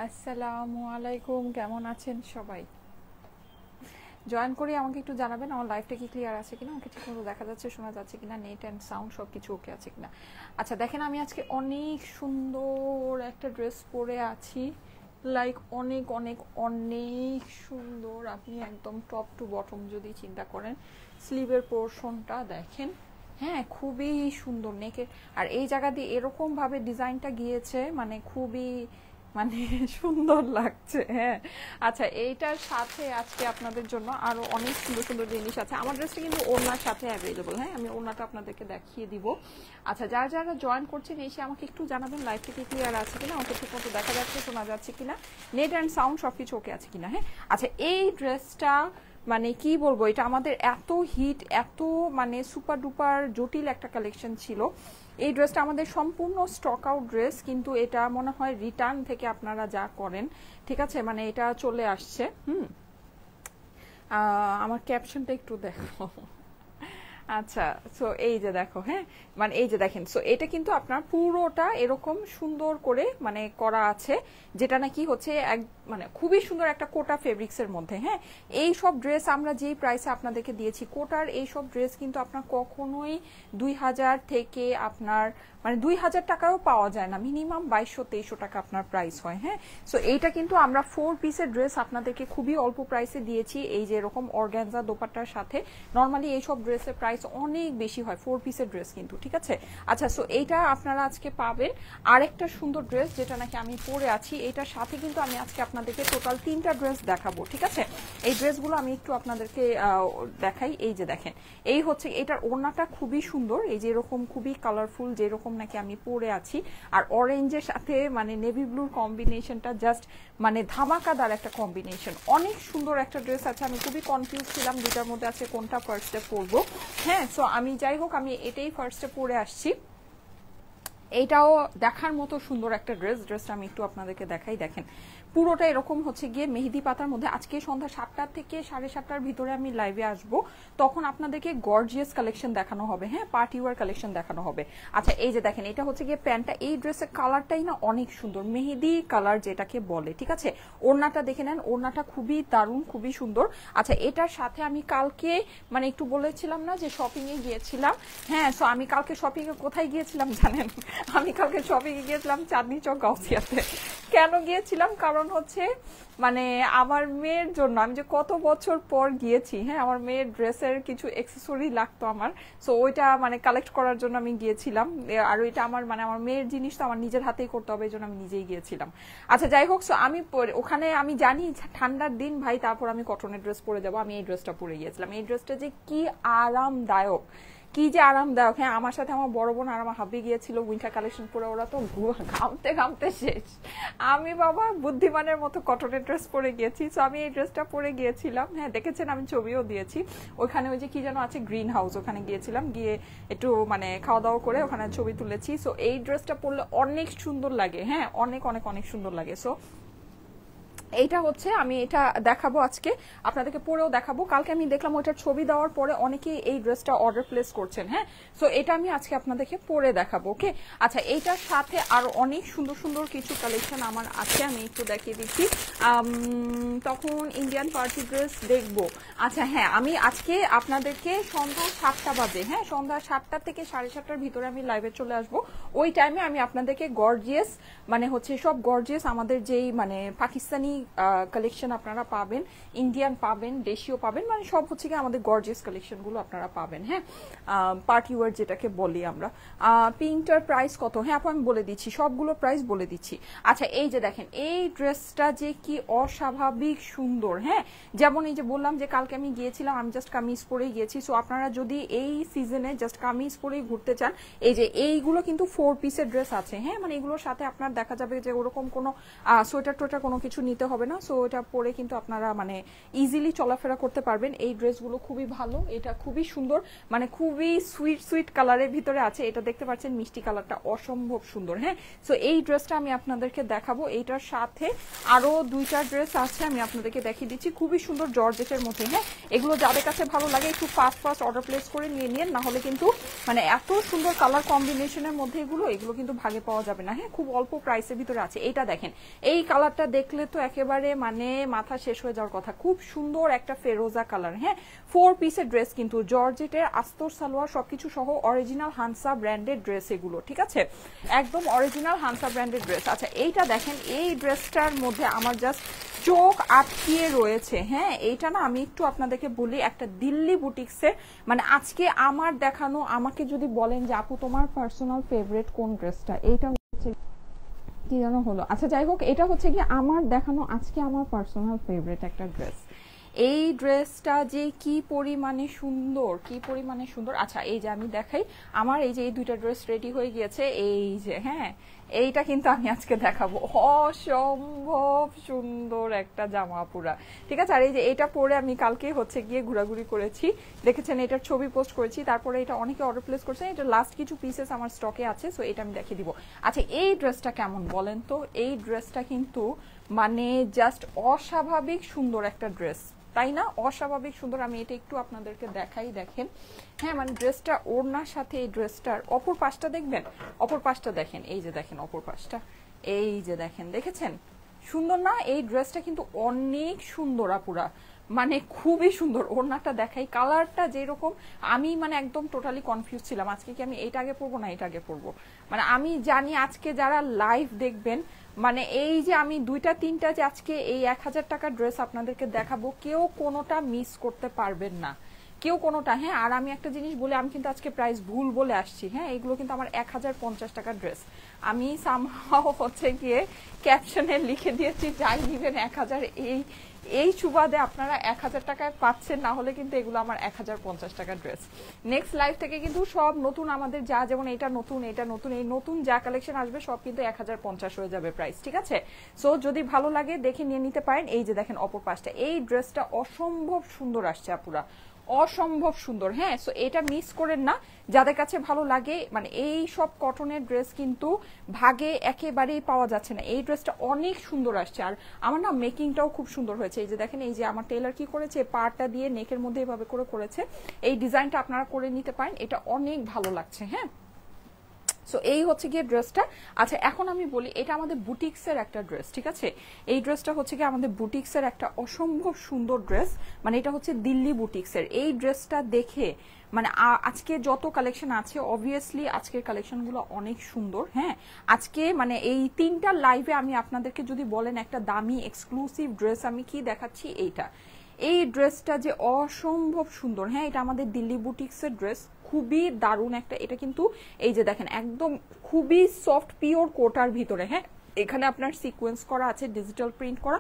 আসসালামু আলাইকুম, কেমন আছেন সবাই? জয়েন করি, আমাকে একটু জানাবেন আমার লাইভটা কি ক্লিয়ার আছে কিনা, আমাকে ঠিক মতো দেখা যাচ্ছে, শোনা যাচ্ছে কিনা, নেট অ্যান্ড সাউন্ড সব কিছু ওকে আছে কিনা। আচ্ছা দেখেন, আমি আজকে অনেক সুন্দর একটা ড্রেস পরে আছি, লাইক অনেক অনেক অনেক সুন্দর। আপনি একদম টপ টু বটম যদি চিন্তা করেন, স্লিভের পোর্শনটা দেখেন, হ্যাঁ খুবই সুন্দর নেকের। আর এই জায়গা দিয়ে এরকম ভাবে ডিজাইনটা গিয়েছে, মানে খুবই মানে সুন্দর লাগছে। হ্যাঁ আচ্ছা, এইটার সাথে আজকে আপনাদের জন্য আরো অনেক সুন্দর সুন্দর জিনিস আছে। আমার ড্রেসটা কিন্তু ওড়নার সাথে অ্যাভেলেবল, হ্যাঁ আমি ওড়নাটা আপনাদেরকে দেখিয়ে দিব। আচ্ছা, যারা যারা জয়েন করছেন এসে আমাকে একটু জানাবেন লাইভটা কি ক্লিয়ার আছে কিনা, আমাকে ঠিক মতো দেখা যাচ্ছে, শোনা যাচ্ছে কিনা, নেট অ্যান্ড সাউন্ড সবকিছু ওকে আছে কিনা। হ্যাঁ আচ্ছা, এই ড্রেসটা মানে কি বলবো, এটা আমাদের এত হিট, এত মানে সুপার ডুপার জটিল একটা কালেকশন ছিল। এই ড্রেসটা আমাদের সম্পূর্ণ স্টক আউট ড্রেস, কিন্তু এটা মনে হয় রিটার্ন থেকে আপনারা যা করেন, ঠিক আছে, মানে এটা চলে আসছে। আমার ক্যাপশনটা একটু দেখো। আচ্ছা, সো এই যে দেখো, হ্যাঁ মানে এই যে দেখেন, সো এটা কিন্তু আপনার পুরোটা এরকম সুন্দর করে মানে করা আছে, যেটা নাকি হচ্ছে এক মানে খুবই সুন্দর একটা কোটা ফেব্রিক্স এর মধ্যে। হ্যাঁ এই সব ড্রেস আমরা যেই প্রাইসে আপনাদেরকে দিয়েছি, কোটার এই সব ড্রেস কিন্তু আপনার কখনোই 2000 থেকে আপনার মানে 2000 টাকাও পাওয়া যায় না, মিনিমাম 2200-2300 টাকা আপনার প্রাইস হয়। হ্যাঁ সো এইটা কিন্তু আমরা 4 পিসের ড্রেস আপনাদেরকে খুবই অল্প প্রাইসে দিয়েছি, এই যে এরকম অর্গানজা দোপাট্টার সাথে। নর্মালি এইসব ড্রেসের প্রাইস অনেক বেশি হয় 4 পিসের ড্রেস কিন্তু, ঠিক আছে। আচ্ছা, সো এইটা আপনারা আজকে পাবেন। আরেকটা সুন্দর ড্রেস যেটা নাকি আমি পরে আছি, এটার সাথে কিন্তু আমি আজকে আপনাদেরকে টোটাল 3টা ড্রেস দেখাবো, ঠিক আছে। এই ড্রেসগুলো আমি একটু আপনাদেরকে দেখাই। এই যে দেখেন, এই হচ্ছে এটার ওড়নাটা খুবই সুন্দর, এই যে এরকম খুবই কালারফুল, যেরকম নাকি আমি পরে আছি। আর অরেঞ্জের সাথে মানে নেভি ব্লুর কম্বিনেশনটা জাস্ট মানে ধামাকাদার একটা কম্বিনেশন, অনেক সুন্দর একটা ড্রেস আছে। আমি খুবই কনফিউজ ছিলাম দুটার মধ্যে আছে কোনটা ফার্স্টে পরবো। হ্যাঁ সো আমি যাই হোক, আমি এটাই ফার্স্টে পরে আসছি। এইটাও দেখার মতো সুন্দর একটা ড্রেসটা আমি একটু আপনাদেরকে দেখাই। দেখেন পুরোটা এরকম হচ্ছে গিয়ে মেহেদি পাতার মধ্যে। আজকে সন্ধ্যা 7টা থেকে 7:30টার ভিতরে আমি লাইভে আসব, তখন আপনাদেরকে গর্জিয়াস কালেকশন দেখানো হবে, হ্যাঁ পার্টি ওয়ার কালেকশন দেখানো হবে। আচ্ছা এই যে দেখেন, এটা হচ্ছে গিয়ে প্যান্টটা, এই ড্রেসের কালারটাই না অনেক সুন্দর, মেহেদি কালার যেটাকে বলে, ঠিক আছে। ওড়নাটা দেখে নেন, ওড়নাটা খুবই দারুণ, খুবই সুন্দর। আচ্ছা, এটার সাথে আমি কালকে মানে একটু বলেছিলাম না যে শপিং এ গিয়েছিলাম, হ্যাঁ সো আমি কালকে শপিং এ কোথায় গিয়েছিলাম জানেন? আমি কালকে শপিং এ গিয়েছিলাম চাঁদনি চক গাউসিয়াতে। কেন গিয়েছিলাম? কারণ হচ্ছে মানে আমার মেয়ের জন্য, আমি যে কত বছর পর গিয়েছি, হ্যাঁ আমার মেয়ের ড্রেসের কিছু অ্যাক্সেসরি লাগতো আমার, সো ওইটা মানে কালেক্ট করার জন্য আমি গিয়েছিলাম। আর ওইটা আমার মানে আমার মেয়ের জিনিস তো আমার নিজের হাতেই করতে হবে, এই জন্য আমি নিজেই গিয়েছিলাম। আচ্ছা যাই হোক, সো আমি ওখানে আমি জানি ঠান্ডার দিন ভাই, তারপর আমি কটনের ড্রেস পরে যাবো, আমি এই ড্রেসটা পরে গিয়েছিলাম। এই ড্রেসটা যে কি আরামদায়ক, কি যে আরামদায়ক। হ্যাঁ আমার সাথে আমার বড় বোন আর আমার হাবি গিয়েছিল উইন্টার কালেকশন পরে, ওরা তো ঘামতে ঘামতে শেষ। আমি বাবা বুদ্ধিমানের মতো কটনের ড্রেস পরে গিয়েছি, তো আমি এই ড্রেসটা পরে গিয়েছিলাম। হ্যাঁ দেখেছেন, আমি ছবিও দিয়েছি। ওইখানে ওই যে কি যেন আছে গ্রিন হাউস, ওখানে গিয়েছিলাম, গিয়ে একটু মানে খাওয়া দাওয়া করে ওখানে ছবি তুলেছি। সো এই ড্রেসটা পরলে অনেক সুন্দর লাগে, হ্যাঁ অনেক অনেক অনেক সুন্দর লাগে। সো এইটা হচ্ছে আমি এটা দেখাবো আজকে আপনাদেরকে, পরেও দেখাবো। কালকে আমি দেখলাম ওইটার ছবি দেওয়ার পরে অনেকেই এই ড্রেসটা অর্ডার প্লেস করছেন। হ্যাঁ সো এটা আমি আজকে আপনাদেরকে পরে দেখাবো, ওকে। আচ্ছা, এইটার সাথে আরো অনেক সুন্দর সুন্দর কিছু কালেকশন আমার আছে, আমি একটু দেখিয়ে দিচ্ছি। তখন ইন্ডিয়ান পার্টি ড্রেস দেখবো। আচ্ছা হ্যাঁ, আমি আজকে আপনাদেরকে সন্ধ্যা 7টা বাজে, হ্যাঁ সন্ধ্যা 7টা থেকে 7:30টার ভিতরে আমি লাইভে চলে আসবো। ওই টাইমে আমি আপনাদেরকে গর্জিয়াস মানে হচ্ছে সব গর্জিয়াস আমাদের যেই মানে পাকিস্তানি কালেকশন আপনারা পাবেন, ইন্ডিয়ান পাবেন, দেশীয় পাবেন, মানে সব হচ্ছে কি আমাদের গর্জিয়াস কালেকশন গুলো আপনারা পাবেন। হ্যাঁ পার্টি ওয়ার যেটাকে বলি আমরা। পিঙ্কটার প্রাইস কত? হ্যাঁ আপু আমি বলে দিচ্ছি, সবগুলো প্রাইস বলে দিচ্ছি। আচ্ছা এই যে দেখেন, এই ড্রেসটা যে কি অস্বাভাবিক সুন্দর। হ্যাঁ যেমন এই যে বললাম যে কালকে আমি গিয়েছিলাম, আমি জাস্ট কামিজ পরেই গিয়েছি। সো আপনারা যদি এই সিজনে জাস্ট কামিজ পরেই ঘুরতে চান, এই যে এইগুলো কিন্তু 4 পিসের ড্রেস আছে। হ্যাঁ মানে এগুলোর সাথে আপনার দেখা যাবে যে ওরকম কোনো সোয়েটার টোয়েটার কোনো কিছু নিতে হবে না, সো এটা পরে কিন্তু আপনারা মানে ইজিলি চলাফেরা করতে পারবেন। এই ড্রেসগুলো খুবই ভালো, এটা খুবই সুন্দর, মানে খুবই সুইট সুইট কালারের ভিতরে আছে। এটা দেখতে পাচ্ছেন মিষ্টি কালারটা অসম্ভব সুন্দর। হ্যাঁ, সো এই ড্রেসটা আমি আপনাদেরকে দেখাবো। এইটার সাথে আরো 2টা ড্রেস আছে, আমি আপনাদেরকে দেখিয়ে দিচ্ছি, খুবই সুন্দর জর্জেটের মধ্যে। হ্যাঁ, এগুলো যাদের কাছে ভালো লাগে একটু ফাস্ট অর্ডার প্লেস করে নিয়ে নিন, না হলে কিন্তু মানে এত সুন্দর কালার কম্বিনেশনের মধ্যে এগুলো কিন্তু ভাগে পাওয়া যাবে না। হ্যাঁ, খুব অল্প প্রাইসের ভিতরে আছে। এইটা দেখেন, এই কালারটা দেখলে তো একেবারে মানে মাথা শেষ হয়ে যাওয়ার কথা। খুব সুন্দর একটা ফেরোজা কালার। হ্যাঁ, 4 পিসের ড্রেস, কিন্তু জর্জেটের আস্তর সালোয়ার সবকিছু সহ অরিজিনাল হানসা ব্র্যান্ডেড ড্রেস এগুলো, ঠিক আছে, একদম অরিজিনাল হানসা ব্র্যান্ডেড ড্রেস। আচ্ছা, এইটা দেখেন, এই ড্রেসটার মধ্যে আমার জাস্ট চোখ আটকিয়ে রয়েছে। হ্যাঁ, এইটা না আমি একটু আপনাদেরকে বলি, একটা দিল্লি বুটিক্সের, মানে আজকে আমার দেখানো, আমাকে যদি বলেন যে আপু তোমার পার্সোনাল ফেভারিট কোন ড্রেসটা, এইটা হচ্ছে কি যেন হলো, আচ্ছা যাই হোক, এটা হচ্ছে কি আমার দেখানো আজকে আমার পার্সোনাল ফেভারিট একটা ড্রেস। এই ড্রেসটা যে কি পরিমাণে সুন্দর, কি পরিমাণে সুন্দর। আচ্ছা, এই যে আমি দেখাই, আমার এই যে এই 2টা ড্রেস রেডি হয়ে গিয়েছে, এই যে হ্যাঁ, এইটা কিন্তু আমি আজকে দেখাবো। অসম্ভব সুন্দর একটা জামা পুরা, ঠিক আছে। আর এই যে এটা পরে আমি কালকে হচ্ছে গিয়ে ঘোরাঘুরি করেছি, দেখেছেন, এটার ছবি পোস্ট করেছি, তারপরে এটা অনেকে অর্ডার প্লেস করছে, এটা লাস্ট কিছু পিসেস আমার স্টকে আছে, সো এটা আমি দেখিয়ে দিব। আচ্ছা, এই ড্রেসটা কেমন বলেন তো? এই ড্রেসটা কিন্তু মানে জাস্ট অস্বাভাবিক সুন্দর একটা ড্রেস, তাই না? অস্বাভাবিক সুন্দর। আমি এটা একটু আপনাদেরকে দেখাই, দেখেন। হ্যাঁ, মানে ড্রেসটা ওড়নার সাথে এই ড্রেসটার অপর পাশটা দেখবেন, অপর পাশটা দেখেন, এই যে দেখেন অপর পাশটা, এই যে দেখেন, দেখেছেন সুন্দর না? এই ড্রেসটা কিন্তু অনেক সুন্দর আপুরা, মানে খুবই সুন্দর। ওড়নাটা দেখাই, কালারটা যেরকম, আমি মানে একদম টোটালি কনফিউজ ছিলাম, আজকে কি আমি এটা আগে পরবো না এটা আগে পরবো। মানে আমি জানি আজকে যারা লাইভ দেখবেন, মানে এই যে আমি 2টা 3টা যে আজকে এই 1000 টাকার ড্রেস আপনাদেরকে দেখাবো, কেউ কোনোটা মিস করতে পারবেন না, কেউ কোনোটা। হ্যাঁ, আর আমি একটা জিনিস বলে, আমি কিন্তু আজকে প্রাইস ভুল বলে আসছি। হ্যাঁ, এগুলো কিন্তু আমার 1050 টাকার ড্রেস। আমি সামহাও হচ্ছে গিয়ে ক্যাপশনে লিখে দিয়েছি যাই নিবেন 1000, এই সুবাদে আপনারা 1000 টাকায় পাচ্ছেন, না হলে কিন্তু এগুলো আমার 1050 টাকার ড্রেস। নেক্সট লাইভ থেকে কিন্তু সব নতুন, আমাদের যা যেমন এটা নতুন, এটা নতুন, এই নতুন যা কালেকশন আসবে সব কিন্তু 1050 হয়ে যাবে প্রাইস, ঠিক আছে। সো যদি ভালো লাগে দেখে নিয়ে নিতে পারেন। এই যে দেখেন অপর পাশটা, এই ড্রেসটা অসম্ভব সুন্দর আসছে আপুরা, অসম্ভব সুন্দর। হ্যাঁ, সো এটা মিস করেন না, যাদের কাছে ভালো লাগে। মানে এই সব কটনের ড্রেস কিন্তু ভাগে একেবারেই পাওয়া যাচ্ছে না। এই ড্রেসটা অনেক সুন্দর আসছে, আর আমার না মেকিংটাও খুব সুন্দর হয়েছে। এই যে দেখেন, এই যে আমার টেলার কি করেছে, পাড়টা দিয়ে নেকের মধ্যে এভাবে করে করেছে। এই ডিজাইনটা আপনারা করে নিতে পারেন, এটা অনেক ভালো লাগছে। হ্যাঁ, সো এই হচ্ছে গিয়ে ড্রেসটা। আচ্ছা, এখন আমি বলি, এটা আমাদের বুটিক্সের একটা ড্রেস, ঠিক আছে। এই ড্রেসটা হচ্ছে গিয়ে আমাদের বুটিক্সের একটা অসম্ভব সুন্দর ড্রেস, মানে এটা হচ্ছে দিল্লি বুটিক্সের। এই ড্রেসটা দেখে মানে আজকে যত কালেকশন আছে, অবভিয়াসলি আজকের কালেকশনগুলো অনেক সুন্দর। হ্যাঁ, আজকে মানে এই 3টা লাইভে আমি আপনাদেরকে যদি বলেন একটা দামি এক্সক্লুসিভ ড্রেস আমি কি দেখাচ্ছি, এইটা, এই ড্রেসটা যে অসম্ভব সুন্দর। হ্যাঁ, এটা আমাদের দিল্লি বুটিক্সের ড্রেস, খুবই দারুণ একটা। এটা কিন্তু এই যে দেখেন, একদম খুবই সফট পিওর কোটার ভিতরে। হ্যাঁ, এখানে আপনার সিকোয়েন্স করা আছে, ডিজিটাল প্রিন্ট করা,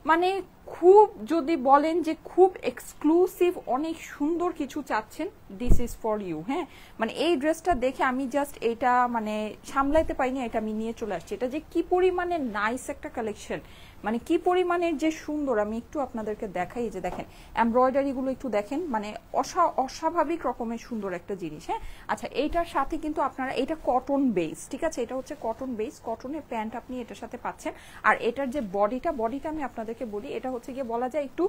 মানে খুব যদি বলেন যে খুব এক্সক্লুসিভ অনেক সুন্দর কিছু চাচ্ছেন, দিস ইজ ফর ইউ। হ্যাঁ, মানে এই ড্রেসটা দেখে আমি জাস্ট এটা মানে সামলাইতে পারিনি, এটা আমি নিয়ে চলে আসছি। এটা যে কি পরিমাণে নাইস একটা কালেকশন, মানে কি পরিমাণের যে সুন্দর, আমি একটু আপনাদেরকে দেখাই। যে দেখেন এমব্রয়ডারি গুলো একটু দেখেন, মানে অস্বাভাবিক রকমের সুন্দর একটা জিনিস। হ্যাঁ, আচ্ছা, এইটার সাথে কিন্তু আপনারা, এটা কটন বেস, ঠিক আছে, এটা হচ্ছে কটন বেস, কটনের প্যান্ট আপনি এটার সাথে পাচ্ছেন। আর এটার যে বডিটা আমি আপনাদেরকে বলি, এটা হচ্ছে গিয়ে বলা যায় একটু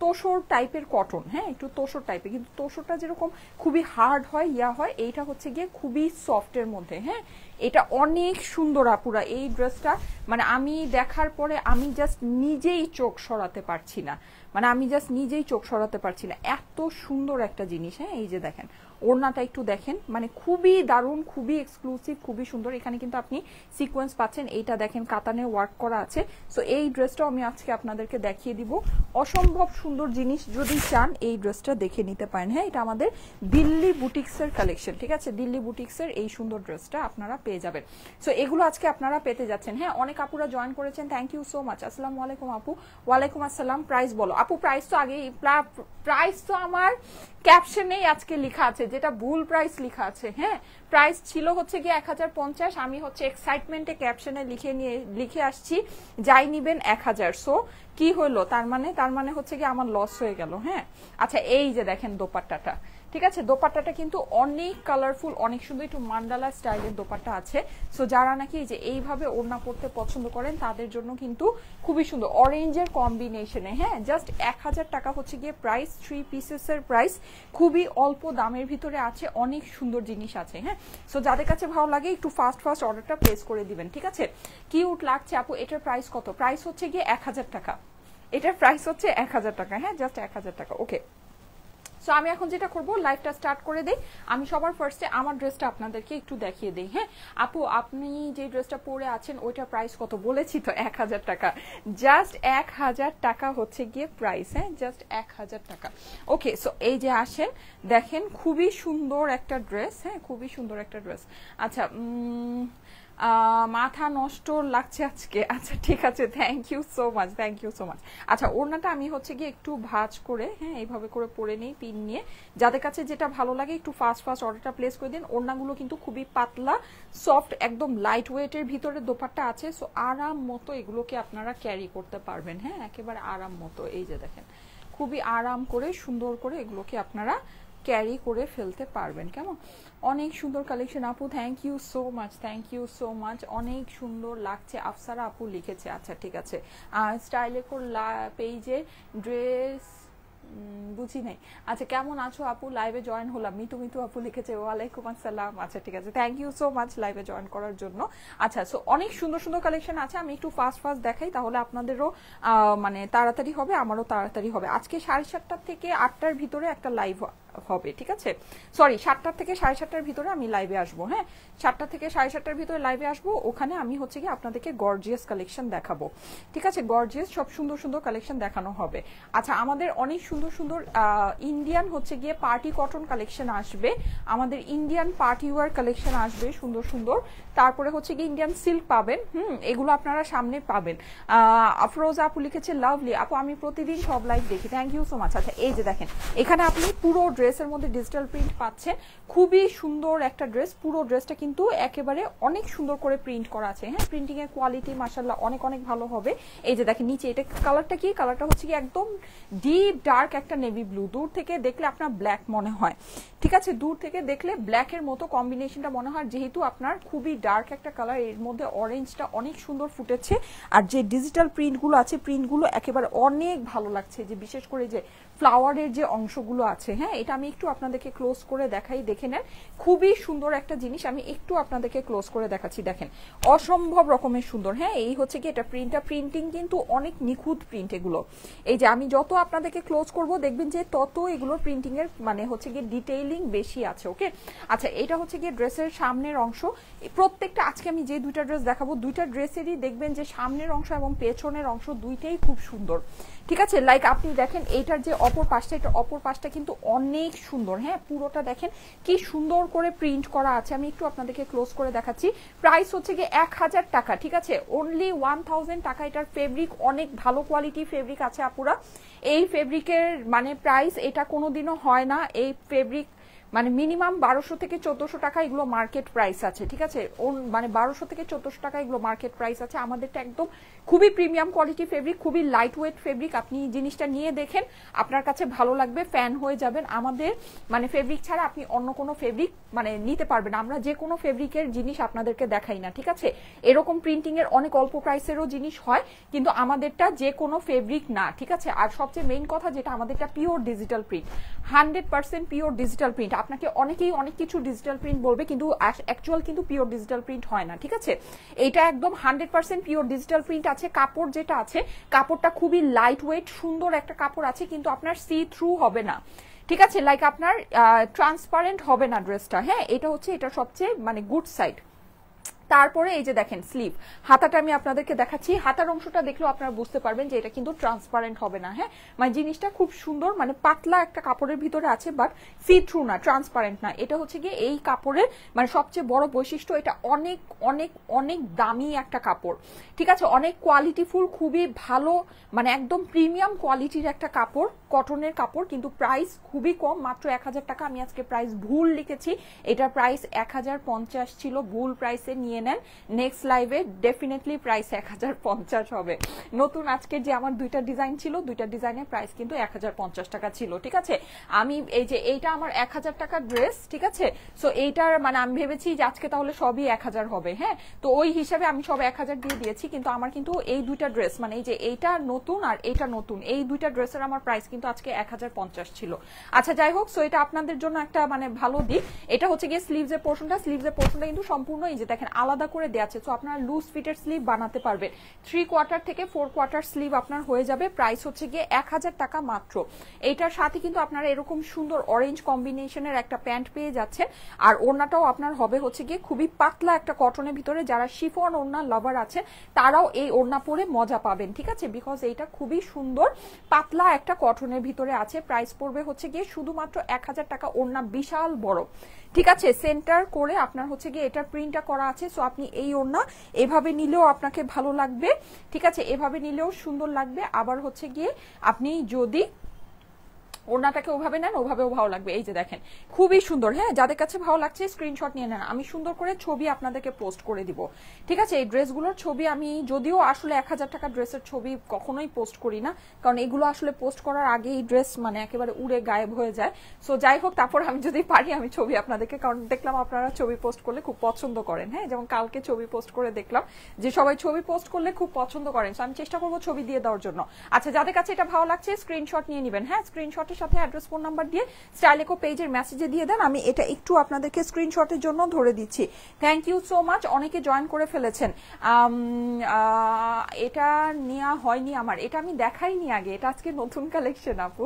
তোষর টাইপের কটন। হ্যাঁ, একটু তোষর টাইপের, কিন্তু তোষরটা যেরকম খুবই হার্ড হয়, হয়, এইটা হচ্ছে গিয়ে খুবই সফটের মধ্যে। হ্যাঁ, এটা অনেক সুন্দর আপুরা। এই ড্রেসটা মানে আমি দেখার পরে আমি জাস্ট নিজেই চোখ সরাতে পারছি না, মানে আমি জাস্ট নিজেই চোখ সরাতে পারছি না, এত সুন্দর একটা জিনিস। হ্যাঁ, এই যে দেখেন ওড়নাটা একটু দেখেন, মানে খুবই দারুণ, খুবই এক্সক্লুসিভ, খুবই সুন্দর। এখানে কিন্তু আপনি সিকোয়েন্স পাচ্ছেন, এইটা দেখেন কাতানের ওয়ার্ক করা আছে। সো এই ড্রেসটাও আমি আজকে আপনাদেরকে দেখিয়ে দিব, অসম্ভব সুন্দর জিনিস। যদি চান এই ড্রেসটা দেখে নিতে পারেন। হ্যাঁ, এটা আমাদের দিল্লি বুটিক্সের কালেকশন, ঠিক আছে, দিল্লি বুটিক্সের এই সুন্দর ড্রেসটা আপনারা পেয়ে যাবেন। সো এগুলো আজকে আপনারা পেতে যাচ্ছেন। হ্যাঁ, অনেক আপুরা জয়েন করেছেন, থ্যাংক ইউ সো মাচ। আসসালামু আলাইকুম আপু। ওয়ালাইকুম আসসালাম। প্রাইস বলো আপু, প্রাইস তো আগে, প্রাইস তো আমার ক্যাপশনেই আজকে লেখা আছে যেটা ভুল প্রাইস লেখা আছে, হ্যাঁ প্রাইস ছিল হচ্ছে গিয়ে 1050, আমি হচ্ছে এক্সাইটমেন্টে ক্যাপশনে লিখে আসছি যাই নিবেন 1000। সো কি হলো তার মানে হচ্ছে গিয়ে আমার লস হয়ে গেল। হ্যাঁ আচ্ছা এই যে দেখেন দোপাট্টাটা, ঠিক আছে দোপাট্টাটা কিন্তু অনেক কালারফুল, অনেক সুন্দর, একটু মান্ডালা স্টাইলের দোপাট্টা আছে। সো যারা নাকি এই যে এইভাবে ওড়না পরতে পছন্দ করেন তাদের জন্য কিন্তু খুবই সুন্দর অরেঞ্জের কম্বিনেশনে। হ্যাঁ জাস্ট 1000 টাকা হচ্ছে গিয়ে প্রাইস, 3 পিসেসের প্রাইস, খুবই অল্প দামের ভিতরে আছে, অনেক সুন্দর জিনিস আছে। হ্যাঁ সো যাদের কাছে ভালো লাগে একটু ফাস্ট অর্ডারটা প্লেস করে দিবেন, ঠিক আছে। কিউট লাগছে আপু, এটার প্রাইস কত? প্রাইস হচ্ছে গিয়ে 1000 টাকা, এটার প্রাইস হচ্ছে 1000 টাকা। হ্যাঁ জাস্ট 1000 টাকা। ওকে সো আমি এখন যেটা করব লাইভটা স্টার্ট করে দেই। আমি সবার ফার্স্টে আমার ড্রেসটা আপনাদেরকে একটু দেখিয়ে দেই। হ্যাঁ আপু আপনি যে ড্রেসটা পরে আছেন ওইটার প্রাইস কত? বলেছি তো 1000 টাকা, জাস্ট 1000 টাকা হচ্ছে গিয়ে প্রাইস। হ্যাঁ জাস্ট 1000 টাকা। ওকে সো এই যে আসেন দেখেন খুবই সুন্দর একটা ড্রেস। হ্যাঁ খুবই সুন্দর একটা ড্রেস। আচ্ছা মাথা নষ্ট লাগছে আজকে, আচ্ছা ঠিক আছে, thank you so much, thank you so much. আচ্ছা ওড়নাটা আমি হচ্ছে গিয়ে একটু ভাঁজ করে, হ্যাঁ এইভাবে করে পরে নিই পিন নিয়ে। যাদের কাছে যেটা ভালো লাগে একটু ফাস্ট অর্ডারটা প্লেস করে দিন। ওড়নাগুলো কিন্তু খুবই পাতলা সফট, একদম লাইট ওয়েটের ভিতরে দোপাট্টা আছে। সো আরাম মতো এগুলোকে আপনারা ক্যারি করতে পারবেন। হ্যাঁ একেবারে আরাম মতো, এই যে দেখেন খুবই আরাম করে সুন্দর করে এগুলোকে আপনারা ক্যারি করে ফেলতে পারবেন। কেমন অনেক সুন্দর কালেকশন আপু, thank you so much, thank you so much, অনেক সুন্দর লাগছে। আফসারা আপু লিখেছে, আচ্ছা ঠিক আছে। স্টাইলেকোর পেজে ড্রেস বুঝি নাই। আচ্ছা কেমন আছো আপু, লাইভে জয়েন হলাম। মিতু আপু লিখেছে ওয়ালাইকুম আসসালাম। আচ্ছা ঠিক আছে, থ্যাংক ইউ সো মাচ লাইভে জয়েন করার জন্য। আচ্ছা সো অনেক সুন্দর সুন্দর কালেকশন আছে, আমি একটু ফাস্ট দেখাই তাহলে আপনাদেরও মানে তাড়াতাড়ি হবে, আমারও তাড়াতাড়ি হবে। আজকে 7:30 থেকে 8টার ভিতরে একটা লাইভ হবে, ঠিক আছে। সরি 7টা থেকে 7:30টার ভিতরে আমি লাইভে আসবো। হ্যাঁ 7টা থেকে 7:30টার ভিতরে লাইভে আসবো, ওখানে আমি হচ্ছে কি আপনাদেরকে গর্জিয়াস কালেকশন দেখাবো, ঠিক আছে। গর্জিয়াস সব সুন্দর সুন্দর কালেকশন দেখানো হবে। আচ্ছা আমাদের অনেক সুন্দর সুন্দর ইন্ডিয়ান হচ্ছে গিয়ে পার্টি কটন কালেকশন আসবে, আমাদের ইন্ডিয়ান পার্টি ওয়্যার কালেকশন আসবে সুন্দর সুন্দর। তারপরে হচ্ছে গিয়ে ইন্ডিয়ান সিল্ক পাবেন, এগুলো আপনারা সামনে পাবেন। আফরোজ আপু লিখেছে লাভলি আপু, আমি প্রতিদিন সব লাইভ দেখি, থ্যাংক ইউ সো মাচ। আচ্ছা এই যে দেখেন এখানে আপনি পুরো ড্রেসের মধ্যে ডিজিটাল প্রিন্ট পাচ্ছেন, খুবই সুন্দর একটা ড্রেস। পুরো ড্রেসটা কিন্তু একেবারে অনেক সুন্দর করে প্রিন্ট করা আছে। হ্যাঁ প্রিন্টিং এর কোয়ালিটি মাশাআল্লাহ অনেক অনেক ভালো হবে। এই যে দেখেন নিচে এটা কালারটা কি, কালারটা হচ্ছে কি একদম ডিপ ডার্ক একটা নেভি ব্লু, দূর থেকে দেখলে আপনার ব্ল্যাক মনে হয়, ঠিক আছে, দূর থেকে দেখলে ব্ল্যাকের মতো কম্বিনেশনটা মনে হয়, যেহেতু আপনার খুবই ডার্ক একটা কালার, এর মধ্যে অরেঞ্জটা অনেক সুন্দর ফুটেছে। আর যে ডিজিটাল প্রিন্টগুলো আছে প্রিন্টগুলো একেবারে অনেক ভালো লাগছে, যে বিশেষ করে যে ফ্লাওয়ারের যে অংশগুলো আছে। হ্যাঁ এটা আমি একটু আপনাদেরকে ক্লোজ করে দেখাই, দেখে নেন খুবই সুন্দর একটা জিনিস। আমি একটু আপনাদেরকে ক্লোজ করে দেখাচ্ছি, দেখেন অসম্ভব রকমের সুন্দর। হ্যাঁ এই হচ্ছে কি এটা প্রিন্টিং কিন্তু অনেক নিখুঁত প্রিন্ট এগুলো। এই যে আমি যত আপনাদেরকে ক্লোজ করব দেখবেন যে তত এগুলোর প্রিন্টিং এর মানে হচ্ছে গিয়ে ডিটেইলিং বেশি আছে। ওকে আচ্ছা এটা হচ্ছে গিয়ে ড্রেসের সামনের অংশ। প্রত্যেকটা আজকে আমি যে দুইটা ড্রেস দেখাবো দুইটা ড্রেসেরই দেখবেন যে সামনের অংশ এবং পেছনের অংশ দুইটাই খুব সুন্দর, ঠিক আছে। লাইক আপনি দেখেন এইটার যে অপর পাশটা, এটা অপর পাশটা কিন্তু অনেক সুন্দর। হ্যাঁ পুরোটা দেখেন কি সুন্দর করে প্রিন্ট করা আছে। আমি একটু আপনাদেরকে ক্লোজ করে দেখাচ্ছি। প্রাইস হচ্ছে গিয়ে 1000 টাকা, ঠিক আছে, অনলি 1000 টাকা। এটার ফেব্রিক অনেক ভালো কোয়ালিটি ফেব্রিক আছে আপুরা। এই ফেব্রিকের মানে প্রাইস এটা কোনোদিনও হয় না, এই ফেব্রিক মানে মিনিমাম 1200 থেকে 1400 টাকা এগুলো মার্কেট প্রাইস আছে, ঠিক আছে। মানে 1200 থেকে 1400 টাকা এগুলো মার্কেট প্রাইস আছে। আমাদেরটা একদম খুবই প্রিমিয়াম কোয়ালিটি ফেব্রিক, খুবই লাইট ওয়েট ফেব্রিক। আপনি জিনিসটা নিয়ে দেখেন, আপনার কাছে ভালো লাগবে, ফ্যান হয়ে যাবেন। আমাদের মানে ফেব্রিক ছাড়া আপনি অন্য কোনো ফেব্রিক মানে নিতে পারবেন। আমরা যে কোনো ফেব্রিকের জিনিস আপনাদেরকে দেখাই না, ঠিক আছে। এরকম প্রিন্টিং এর অনেক অল্প প্রাইসেরও জিনিস হয়, কিন্তু আমাদেরটা যে কোনো ফেব্রিক না, ঠিক আছে। আর সবচেয়ে মেইন কথা যেটা আমাদেরটা pure digital print, 100% pure digital print. আপনাকে অনেকেই অনেক কিছু ডিজিটাল প্রিন্ট বলবে, কিন্তু অ্যাকচুয়াল কিন্তু পিওর ডিজিটাল প্রিন্ট হয় না, ঠিক আছে। এটা একদম 100% পিওর ডিজিটাল প্রিন্ট আছে। কাপড় যেটা আছে কাপড়টা খুবই লাইট ওয়েট সুন্দর একটা কাপড় আছে, কিন্তু আপনার সি থ্রু হবে না, ঠিক আছে। লাইক আপনার ট্রান্সপারেন্ট হবে না ড্রেসটা। হ্যাঁ এটা হচ্ছে এটা সবচেয়ে মানে গুড সাইড। তারপরে এই যে দেখেন স্লিভ, হাতাটা আমি আপনাদেরকে দেখাচ্ছি। হাতার অংশটা দেখলেও আপনারা বুঝতে পারবেন যে এটা কিন্তু ট্রান্সপারেন্ট হবে না। হ্যাঁ, মানে জিনিসটা খুব সুন্দর, মানে পাতলা একটা কাপড়ের ভিতরে আছে, বাট সি থ্রু না, ট্রান্সপারেন্ট না। এটা হচ্ছে গিয়ে এই কাপড়ের মানে সবচেয়ে বড় বৈশিষ্ট্য, এটা অনেক অনেক অনেক দামি একটা কাপড়, ঠিক আছে, অনেক কোয়ালিটিফুল, খুবই ভালো, মানে একদম প্রিমিয়াম কোয়ালিটির একটা কাপড়, কটনের কাপড়, কিন্তু প্রাইস খুবই কম, মাত্র 1000 টাকা। আমি আজকে প্রাইস ভুল লিখেছি, এটার প্রাইস 1050 ছিল, ভুল প্রাইসে নিয়ে নেন। নেক্সট লাইভে ডেফিনেটলি প্রাইস 1050 হবে। নতুন আজকে যে আমার দুইটা ডিজাইন ছিল, দুইটা ডিজাইনের প্রাইস কিন্তু 1050 টাকা ছিল, ঠিক আছে। আমি এই যে এইটা আমার 1000 টাকার ড্রেস, ঠিক আছে। সো এইটার মানে আমি ভেবেছি যে আজকে তাহলে সবই 1000 হবে। হ্যাঁ, তো ওই হিসাবে আমি সব 1000 দিয়ে দিয়েছি, কিন্তু আমার কিন্তু এই দুইটা ড্রেস, মানে এই যে এইটা নতুন আর এইটা নতুন, এই দুইটা ড্রেসের আমার প্রাইস কিন্তু আজকে 1050 ছিল। আচ্ছা যাই হোক, সো এটা আপনাদের জন্য একটা মানে ভালো দিক। এটা হচ্ছে গিয়ে স্লিভসের পোর্শনটা, স্লিভসের পোর্শনটা কিন্তু সম্পূর্ণ এই যে দেখেন আলাদা করে দেওয়া আছে। সো আপনারা লুজ ফিটের স্লিভ বানাতে পারবেন, 3 কোয়ার্টার থেকে 4 কোয়ার্টার স্লিভ আপনার হয়ে যাবে। প্রাইস হচ্ছে গিয়ে 1000 টাকা মাত্র। এইটার সাথে কিন্তু আপনারা এরকম সুন্দর অরেঞ্জ কম্বিনেশনের একটা প্যান্ট পেয়ে যাচ্ছেন, আর ওড়নাটাও আপনার হবে হচ্ছে গিয়ে খুবই পাতলা একটা কটনের ভিতরে। যারা শিফন ওড়না লাভার আছে তারাও এই ওড়না পরে মজা পাবেন, ঠিক আছে, বিকজ এইটা খুবই সুন্দর পাতলা একটা কটনের ভিতরে আছে। প্রাইস পড়বে হচ্ছে গিয়ে শুধুমাত্র 1000 টাকা। ওড়না বিশাল বড়, ঠিক আছে, সেন্টার করে আপনার হচ্ছে গিয়ে এটা প্রিন্টটা করা আছে। সো আপনি এই ওড়না এভাবে নিলেও আপনাকে ভালো লাগবে, ঠিক আছে, এভাবে নিলেও সুন্দর লাগবে। আবার হচ্ছে গিয়ে আপনি যদি ওড়নাটাকে ওভাবে নেন, ওভাবেও ভালো লাগবে। এই যে দেখেন খুবই সুন্দর। হ্যাঁ, যাদের কাছে ভালো লাগছে স্ক্রিনশট নিয়ে নেন, আমি সুন্দর করে ছবি আপনাদেরকে পোস্ট করে দিব, ঠিক আছে। এই ড্রেসগুলোর ছবি আমি যদিও আসলে 1000 টাকা ড্রেসের ছবি কখনোই পোস্ট করি না, কারণ এগুলো আসলে পোস্ট করার আগে এই ড্রেস মানে একেবারে উড়ে গায়েব হয়ে যায়। সো যাই হোক, তারপর আমি যদি পারি আমি ছবি আপনাদেরকে, কারণ দেখলাম আপনারা ছবি পোস্ট করলে খুব পছন্দ করেন। হ্যাঁ, যেমন কালকে ছবি পোস্ট করে দেখলাম যে সবাই ছবি পোস্ট করলে খুব পছন্দ করেন। সো আমি চেষ্টা করবো ছবি দিয়ে দেওয়ার জন্য। আচ্ছা, যাদের কাছে এটা ভালো লাগছে স্ক্রিনশট নিয়ে নেবেন। হ্যাঁ, স্ক্রিনশটের সাথে অ্যাড্রেস, ফোন নাম্বার দিয়ে স্টাইলেকো পেজের মেসেজে দিয়ে দেন, আমি এটা একটু আপনাদেরকে স্ক্রিনশটের জন্য ধরে দিচ্ছি। থ্যাংক ইউ সো মাচ, অনেকে জয়েন করে ফেলেছেন। এটা নেওয়া হয়নি আমার, এটা আমি দেখাইনি আগে, এটা আজকে নতুন কালেকশন আপু,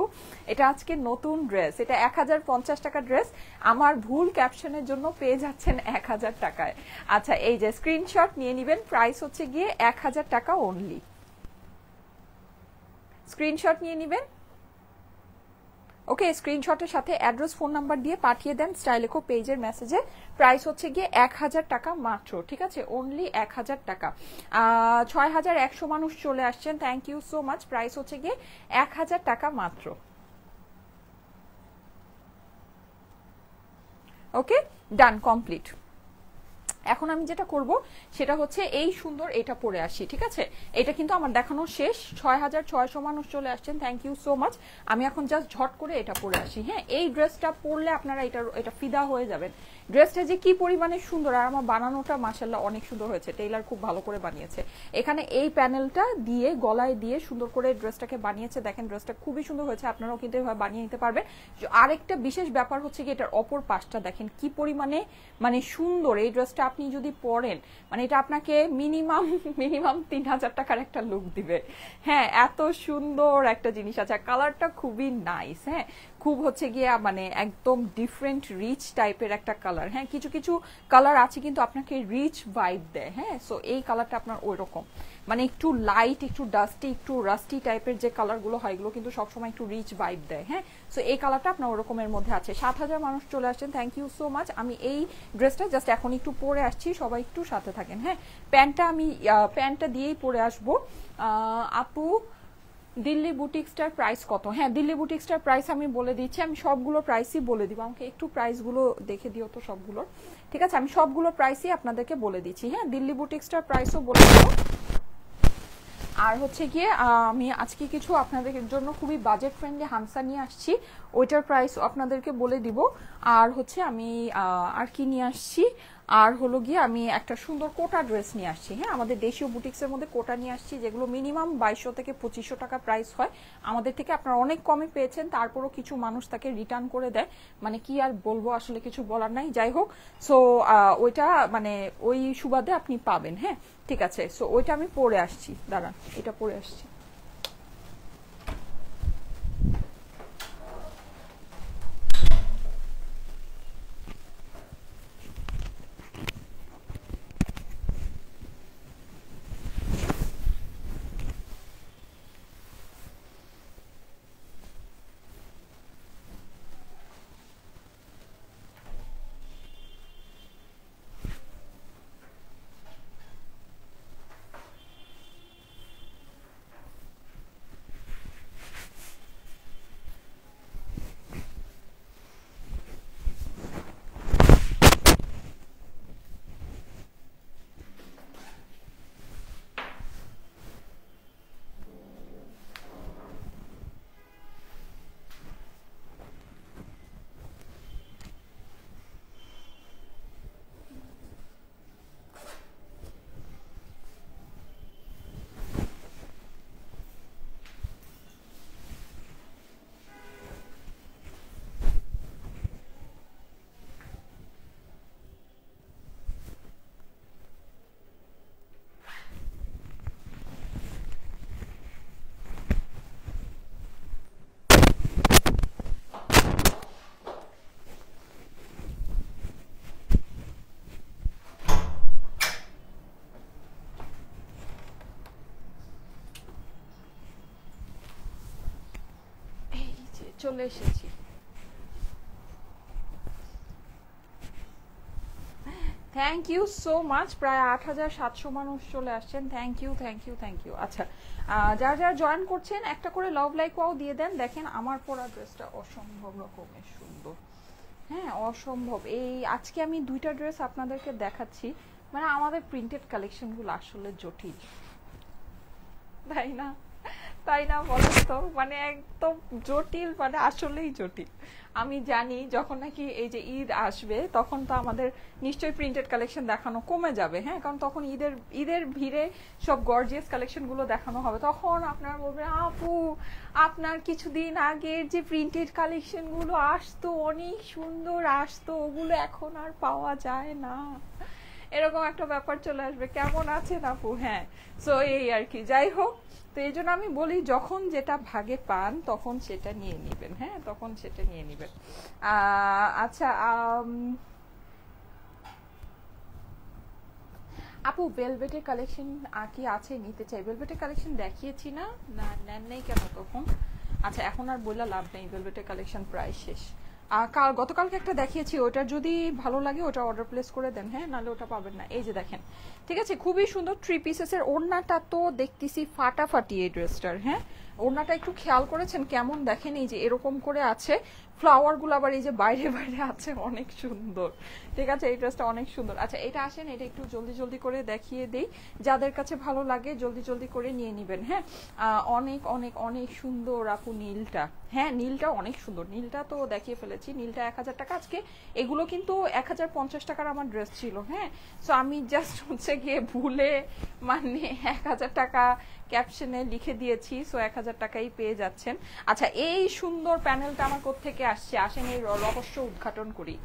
এটা আজকে নতুন ড্রেস, এটা 1050 টাকা ড্রেস, আমার ভুল ক্যাপশনের জন্য পেয়ে যাচ্ছেন 1000 টাকায়। আচ্ছা, এই যে স্ক্রিনশট নিয়ে নেবেন, প্রাইস হচ্ছে গিয়ে 1000 টাকা অনলি। স্ক্রিনশট নিয়ে নেবেন, ওকে, স্ক্রিনশটের সাথে অ্যাড্রেস, ফোন নাম্বার দিয়ে পাঠিয়ে দেন স্টাইলেকো পেজের মেসেজে। প্রাইস হচ্ছে গিয়ে 1000 টাকা মাত্র, ঠিক আছে, অনলি 1000 টাকা। 6100 মানুষ চলে আসছেন, thank you so much. Price হচ্ছে গিয়ে 1000 টাকা মাত্র। Okay, done, complete. এখন আমি যেটা করব সেটা হচ্ছে এই সুন্দর এটা পরে আসি, ঠিক আছে। এটা কিন্তু আমার দেখানো শেষ, 6600 মানুষ চলে আসছেন, থ্যাংক ইউ সো মাচ। আমি এখন জাস্ট ঝট করে এটা পরে আসি। হ্যাঁ, এই ড্রেসটা পরলে আপনারা এটা ফিদা হয়ে যাবেন। ড্রেসটা যে কি পরিমাণে সুন্দর, আর আমার বানানোটা মাশাআল্লাহ অনেক সুন্দর হয়েছে, টেইলার খুব ভালো করে বানিয়েছে। এখানে এই প্যানেলটা দিয়ে গলায় দিয়ে সুন্দর করে ড্রেসটাকে বানিয়েছে, দেখেন ড্রেসটা খুবই সুন্দর হয়েছে, আপনারাও কিন্তু এভাবে বানিয়ে নিতে পারবেন। আরেকটা বিশেষ ব্যাপার হচ্ছে কি এটার অপর পাশটা দেখেন কি পরিমাণে মানে সুন্দর। এই ড্রেসটা আপনি যদি পরেন মানে এটা আপনাকে মিনিমাম 3000 টাকার একটা লুক দিবে। হ্যাঁ, এত সুন্দর একটা জিনিস আছে, কালারটা খুবই নাইস। হ্যাঁ, খুব হচ্ছে গিয়া মানে একদম ডিফারেন্ট রিচ টাইপের একটা কালার। হ্যাঁ, কিছু কিছু কালার আছে কিন্তু আপনাকে রিচ ভাইব দেয়। হ্যাঁ, সো এই কালারটা আপনার ওই রকম মানে একটু লাইট, একটু ডাস্টি, একটু রাস্টি টাইপের যে কালারগুলো হয় এগুলো কিন্তু সবসময় একটু রিচ ভাইব দেয়। হ্যাঁ, সো এই কালারটা আপনার ওরকমের মধ্যে আছে। 7000 মানুষ চলে আসছেন, থ্যাংক ইউ সো মাচ। আমি এই ড্রেসটা জাস্ট এখন একটু পরে আসছি, সবাই একটু সাথে থাকেন। হ্যাঁ, প্যান্টটা দিয়েই পরে আসবো। আপু, দিল্লি বুটিক্সটার প্রাইস কত? হ্যাঁ, দিল্লি বুটিক্সটার প্রাইস আমি বলে দিচ্ছি, আমি সবগুলো প্রাইসই বলে দিব। আমাকে একটু প্রাইসগুলো দেখে দিও তো সবগুলোর, ঠিক আছে, আমি সবগুলো প্রাইসই আপনাদেরকে বলে দিচ্ছি। হ্যাঁ, দিল্লি বুটিক্সটার প্রাইসও বলে দিব। আর হচ্ছে গিয়ে আমি আজকে কিছু আপনাদের জন্য খুবই বাজেট ফ্রেন্ডলি হামসা নিয়ে আসছি, ওইটার প্রাইস আপনাদেরকে বলে দিব। আর হচ্ছে আমি আর কি নিয়ে আসছি, আর হলো গিয়ে আমি একটা সুন্দর কোটা ড্রেস নিয়ে আসছি। হ্যাঁ, আমাদের দেশীয় বুটিক্সের মধ্যে কোটা নিয়ে আসছি যেগুলো মিনিমাম 2200 থেকে 2500 টাকা প্রাইস হয়। আমাদের থেকে আপনারা অনেক কমে পেয়েছেন, তারপরও কিছু মানুষ তাকে রিটার্ন করে দেয়, মানে কি আর বলবো, আসলে কিছু বলার নাই। যাই হোক, সো ওইটা মানে ওই সুবাদে আপনি পাবেন। হ্যাঁ, ঠিক আছে, সো ওইটা আমি পরে আসছি, দাঁড়ান এটা পরে আসছি। চলে এসেছি। থ্যাংক ইউ সো মাচ, প্রায় 8700 মানুষ চলে আসছেন। Thank you thank you thank you. আচ্ছা, যারা যারা জয়েন করছেন একটা করে লাভ লাইক ওয়াও দিয়ে দেন। দেখেন আমার পরা ড্রেসটা অসম্ভব রকমের সুন্দর, হ্যাঁ অসম্ভব। এই আজকে আমি দুইটা ড্রেস আপনাদেরকে দেখাচ্ছি, মানে আমাদের প্রিন্টেড কালেকশনগুলো আসলে জটিল, তাই না? তাই না বলেন তো, মানে একদম জটিল, মানে আসলেই জটিল। আমি জানি যখন নাকি এই যে ঈদ আসবে তখন তো আমাদের নিশ্চয়ই প্রিন্টেড কালেকশন দেখানো কমে যাবে, হ্যাঁ, কারণ তখন ঈদের ভিড়ে সব গর্জিয়াস কালেকশন গুলো দেখানো হবে। তখন আপনারা বলবেন আপু আপনার কিছুদিন আগের যে প্রিন্টেড কালেকশন গুলো আসতো অনেক সুন্দর আসতো, ওগুলো এখন আর পাওয়া যায় না, এরকম একটা ব্যাপার চলে আসবে। কেমন আছেন আপু? হ্যাঁ, সো এই আর কি, যাই হোক। তো এই জন্য আমি বলি যখন যেটা ভাগে পান তখন সেটা নিয়ে নিবেন, হ্যাঁ, তখন সেটা নিয়ে নিবেন। আচ্ছা, আপু ভেলভেটের কালেকশন কি আছে? নিতে চাই। ভেলভেটের কালেকশন দেখিয়েছি না, না নেন নাই কেন তখন? আচ্ছা, এখন আর বললা লাভ নেই, ভেলভেটের কালেকশন প্রায় শেষ। গতকালকে একটা দেখিয়েছি, ওটা যদি ভালো লাগে ওটা অর্ডার প্লেস করে দেন, হ্যাঁ, নাহলে ওটা পাবেন না। এই যে দেখেন, ঠিক আছে, খুবই সুন্দর থ্রি পিসেসের। ওড়নাটা তো দেখতেছি ফাটাফাটি এই ড্রেসটার, হ্যাঁ, ওড়নাটা একটু খেয়াল করেছেন কেমন? দেখেন এই যে এরকম করে আছে, ফ্লাওয়ার গুলো আবার এই যে বাইরে বাইরে আছে, অনেক সুন্দর, ঠিক আছে, এই ড্রেসটা অনেক সুন্দর। আচ্ছা, এটা আসেন, এটা একটু জলদি জলদি করে দেখিয়ে দেই, যাদের কাছে ভালো লাগে জলদি জলদি করে নিয়ে নিবেন, হ্যাঁ। অনেক অনেক অনেক সুন্দর আপু নীলটা, হ্যাঁ নীলটা অনেক সুন্দর, নীলটা তো দেখিয়ে ফেলেছি। নীলটা 1000 টাকা। আজকে এগুলো কিন্তু 1050 টাকার আমার ড্রেস ছিল, হ্যাঁ, সো আমি জাস্ট হচ্ছে গিয়ে ভুলে মানে 1000 টাকা ক্যাপশনে লিখে দিয়েছি, সো 1000 টাকাই পেয়ে যাচ্ছেন। আচ্ছা, এই সুন্দর প্যানেলটা আমার কোত্থেকে আসছে, আসেন এই রহস্য উদ্ঘাটন করি,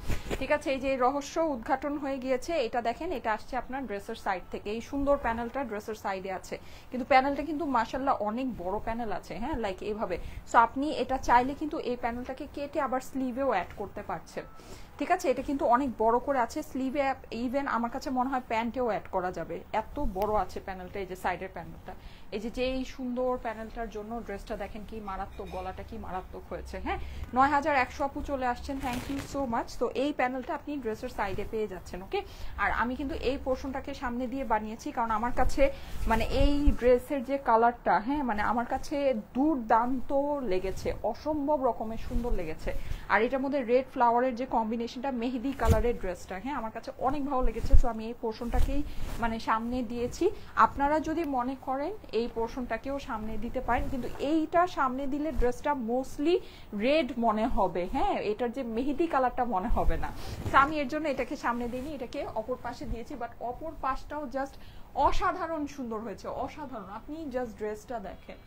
ঠিক আছে। এই যে রহস্য উদ্ঘাটন হয়ে গিয়েছে, এটা দেখেন, এটা আসছে আপনার ড্রেসের সাইড থেকে। এই সুন্দর প্যানেলটা ড্রেসের সাইডে আছে, কিন্তু প্যানেলটা কিন্তু মাশাআল্লাহ অনেক বড় প্যানেল আছে, হ্যাঁ, লাইক এইভাবে। সো আপনি এটা চাইলে কিন্তু এই প্যানেলটাকে কেটে আবার স্লিভেও অ্যাড করতে পারছেন, ঠিক আছে। এটা কিন্তু অনেক বড় করে আছে স্লিভে, ইভেন আমার কাছে মনে হয় প্যান্টেও অ্যাড করা যাবে, এত বড় আছে প্যানেলটা। এই যে সাইডের প্যানেলটা, এই যে এই সুন্দর প্যানেলটার জন্য ড্রেসটা দেখেন কি মারাত্মক, গলাটা কি মারাত্মক হয়েছে, হ্যাঁ। 9100 আপু চলে আসছেন, থ্যাংক ইউ সো মাচ। তো এই প্যানেলটা আপনি ড্রেসের সাইডে পেয়ে যাচ্ছেন, ওকে। আর আমি কিন্তু এই পোর্শনটাকে সামনে দিয়ে বানিয়েছি, কারণ আমার কাছে মানে এই ড্রেসের যে কালারটা, হ্যাঁ, মানে আমার কাছে দুর্দান্ত লেগেছে, অসম্ভব রকমের সুন্দর লেগেছে। আর এটার মধ্যে রেড ফ্লাওয়ারের যে কম্বিনেশনটা, মেহেদি কালারের ড্রেসটা, হ্যাঁ, আমার কাছে অনেক ভালো লেগেছে। তো আমি এই পোর্শনটাকেই মানে সামনে দিয়েছি। আপনারা যদি মনে করেন এই পোর্শনটাকেও সামনে দিতে পারেন, কিন্তু এইটা সামনে দিলে ড্রেসটা মোস্টলি রেড মনে হবে, হ্যাঁ, এটার যে মেহেদি কালারটা মনে হবে না। তো আমি এর জন্য এটাকে সামনে দিইনি, এটাকে অপর পাশে দিয়েছি। বাট অপর পাশটাও জাস্ট অসাধারণ সুন্দর হয়েছে, অসাধারণ। আপনি জাস্ট ড্রেসটা দেখেন,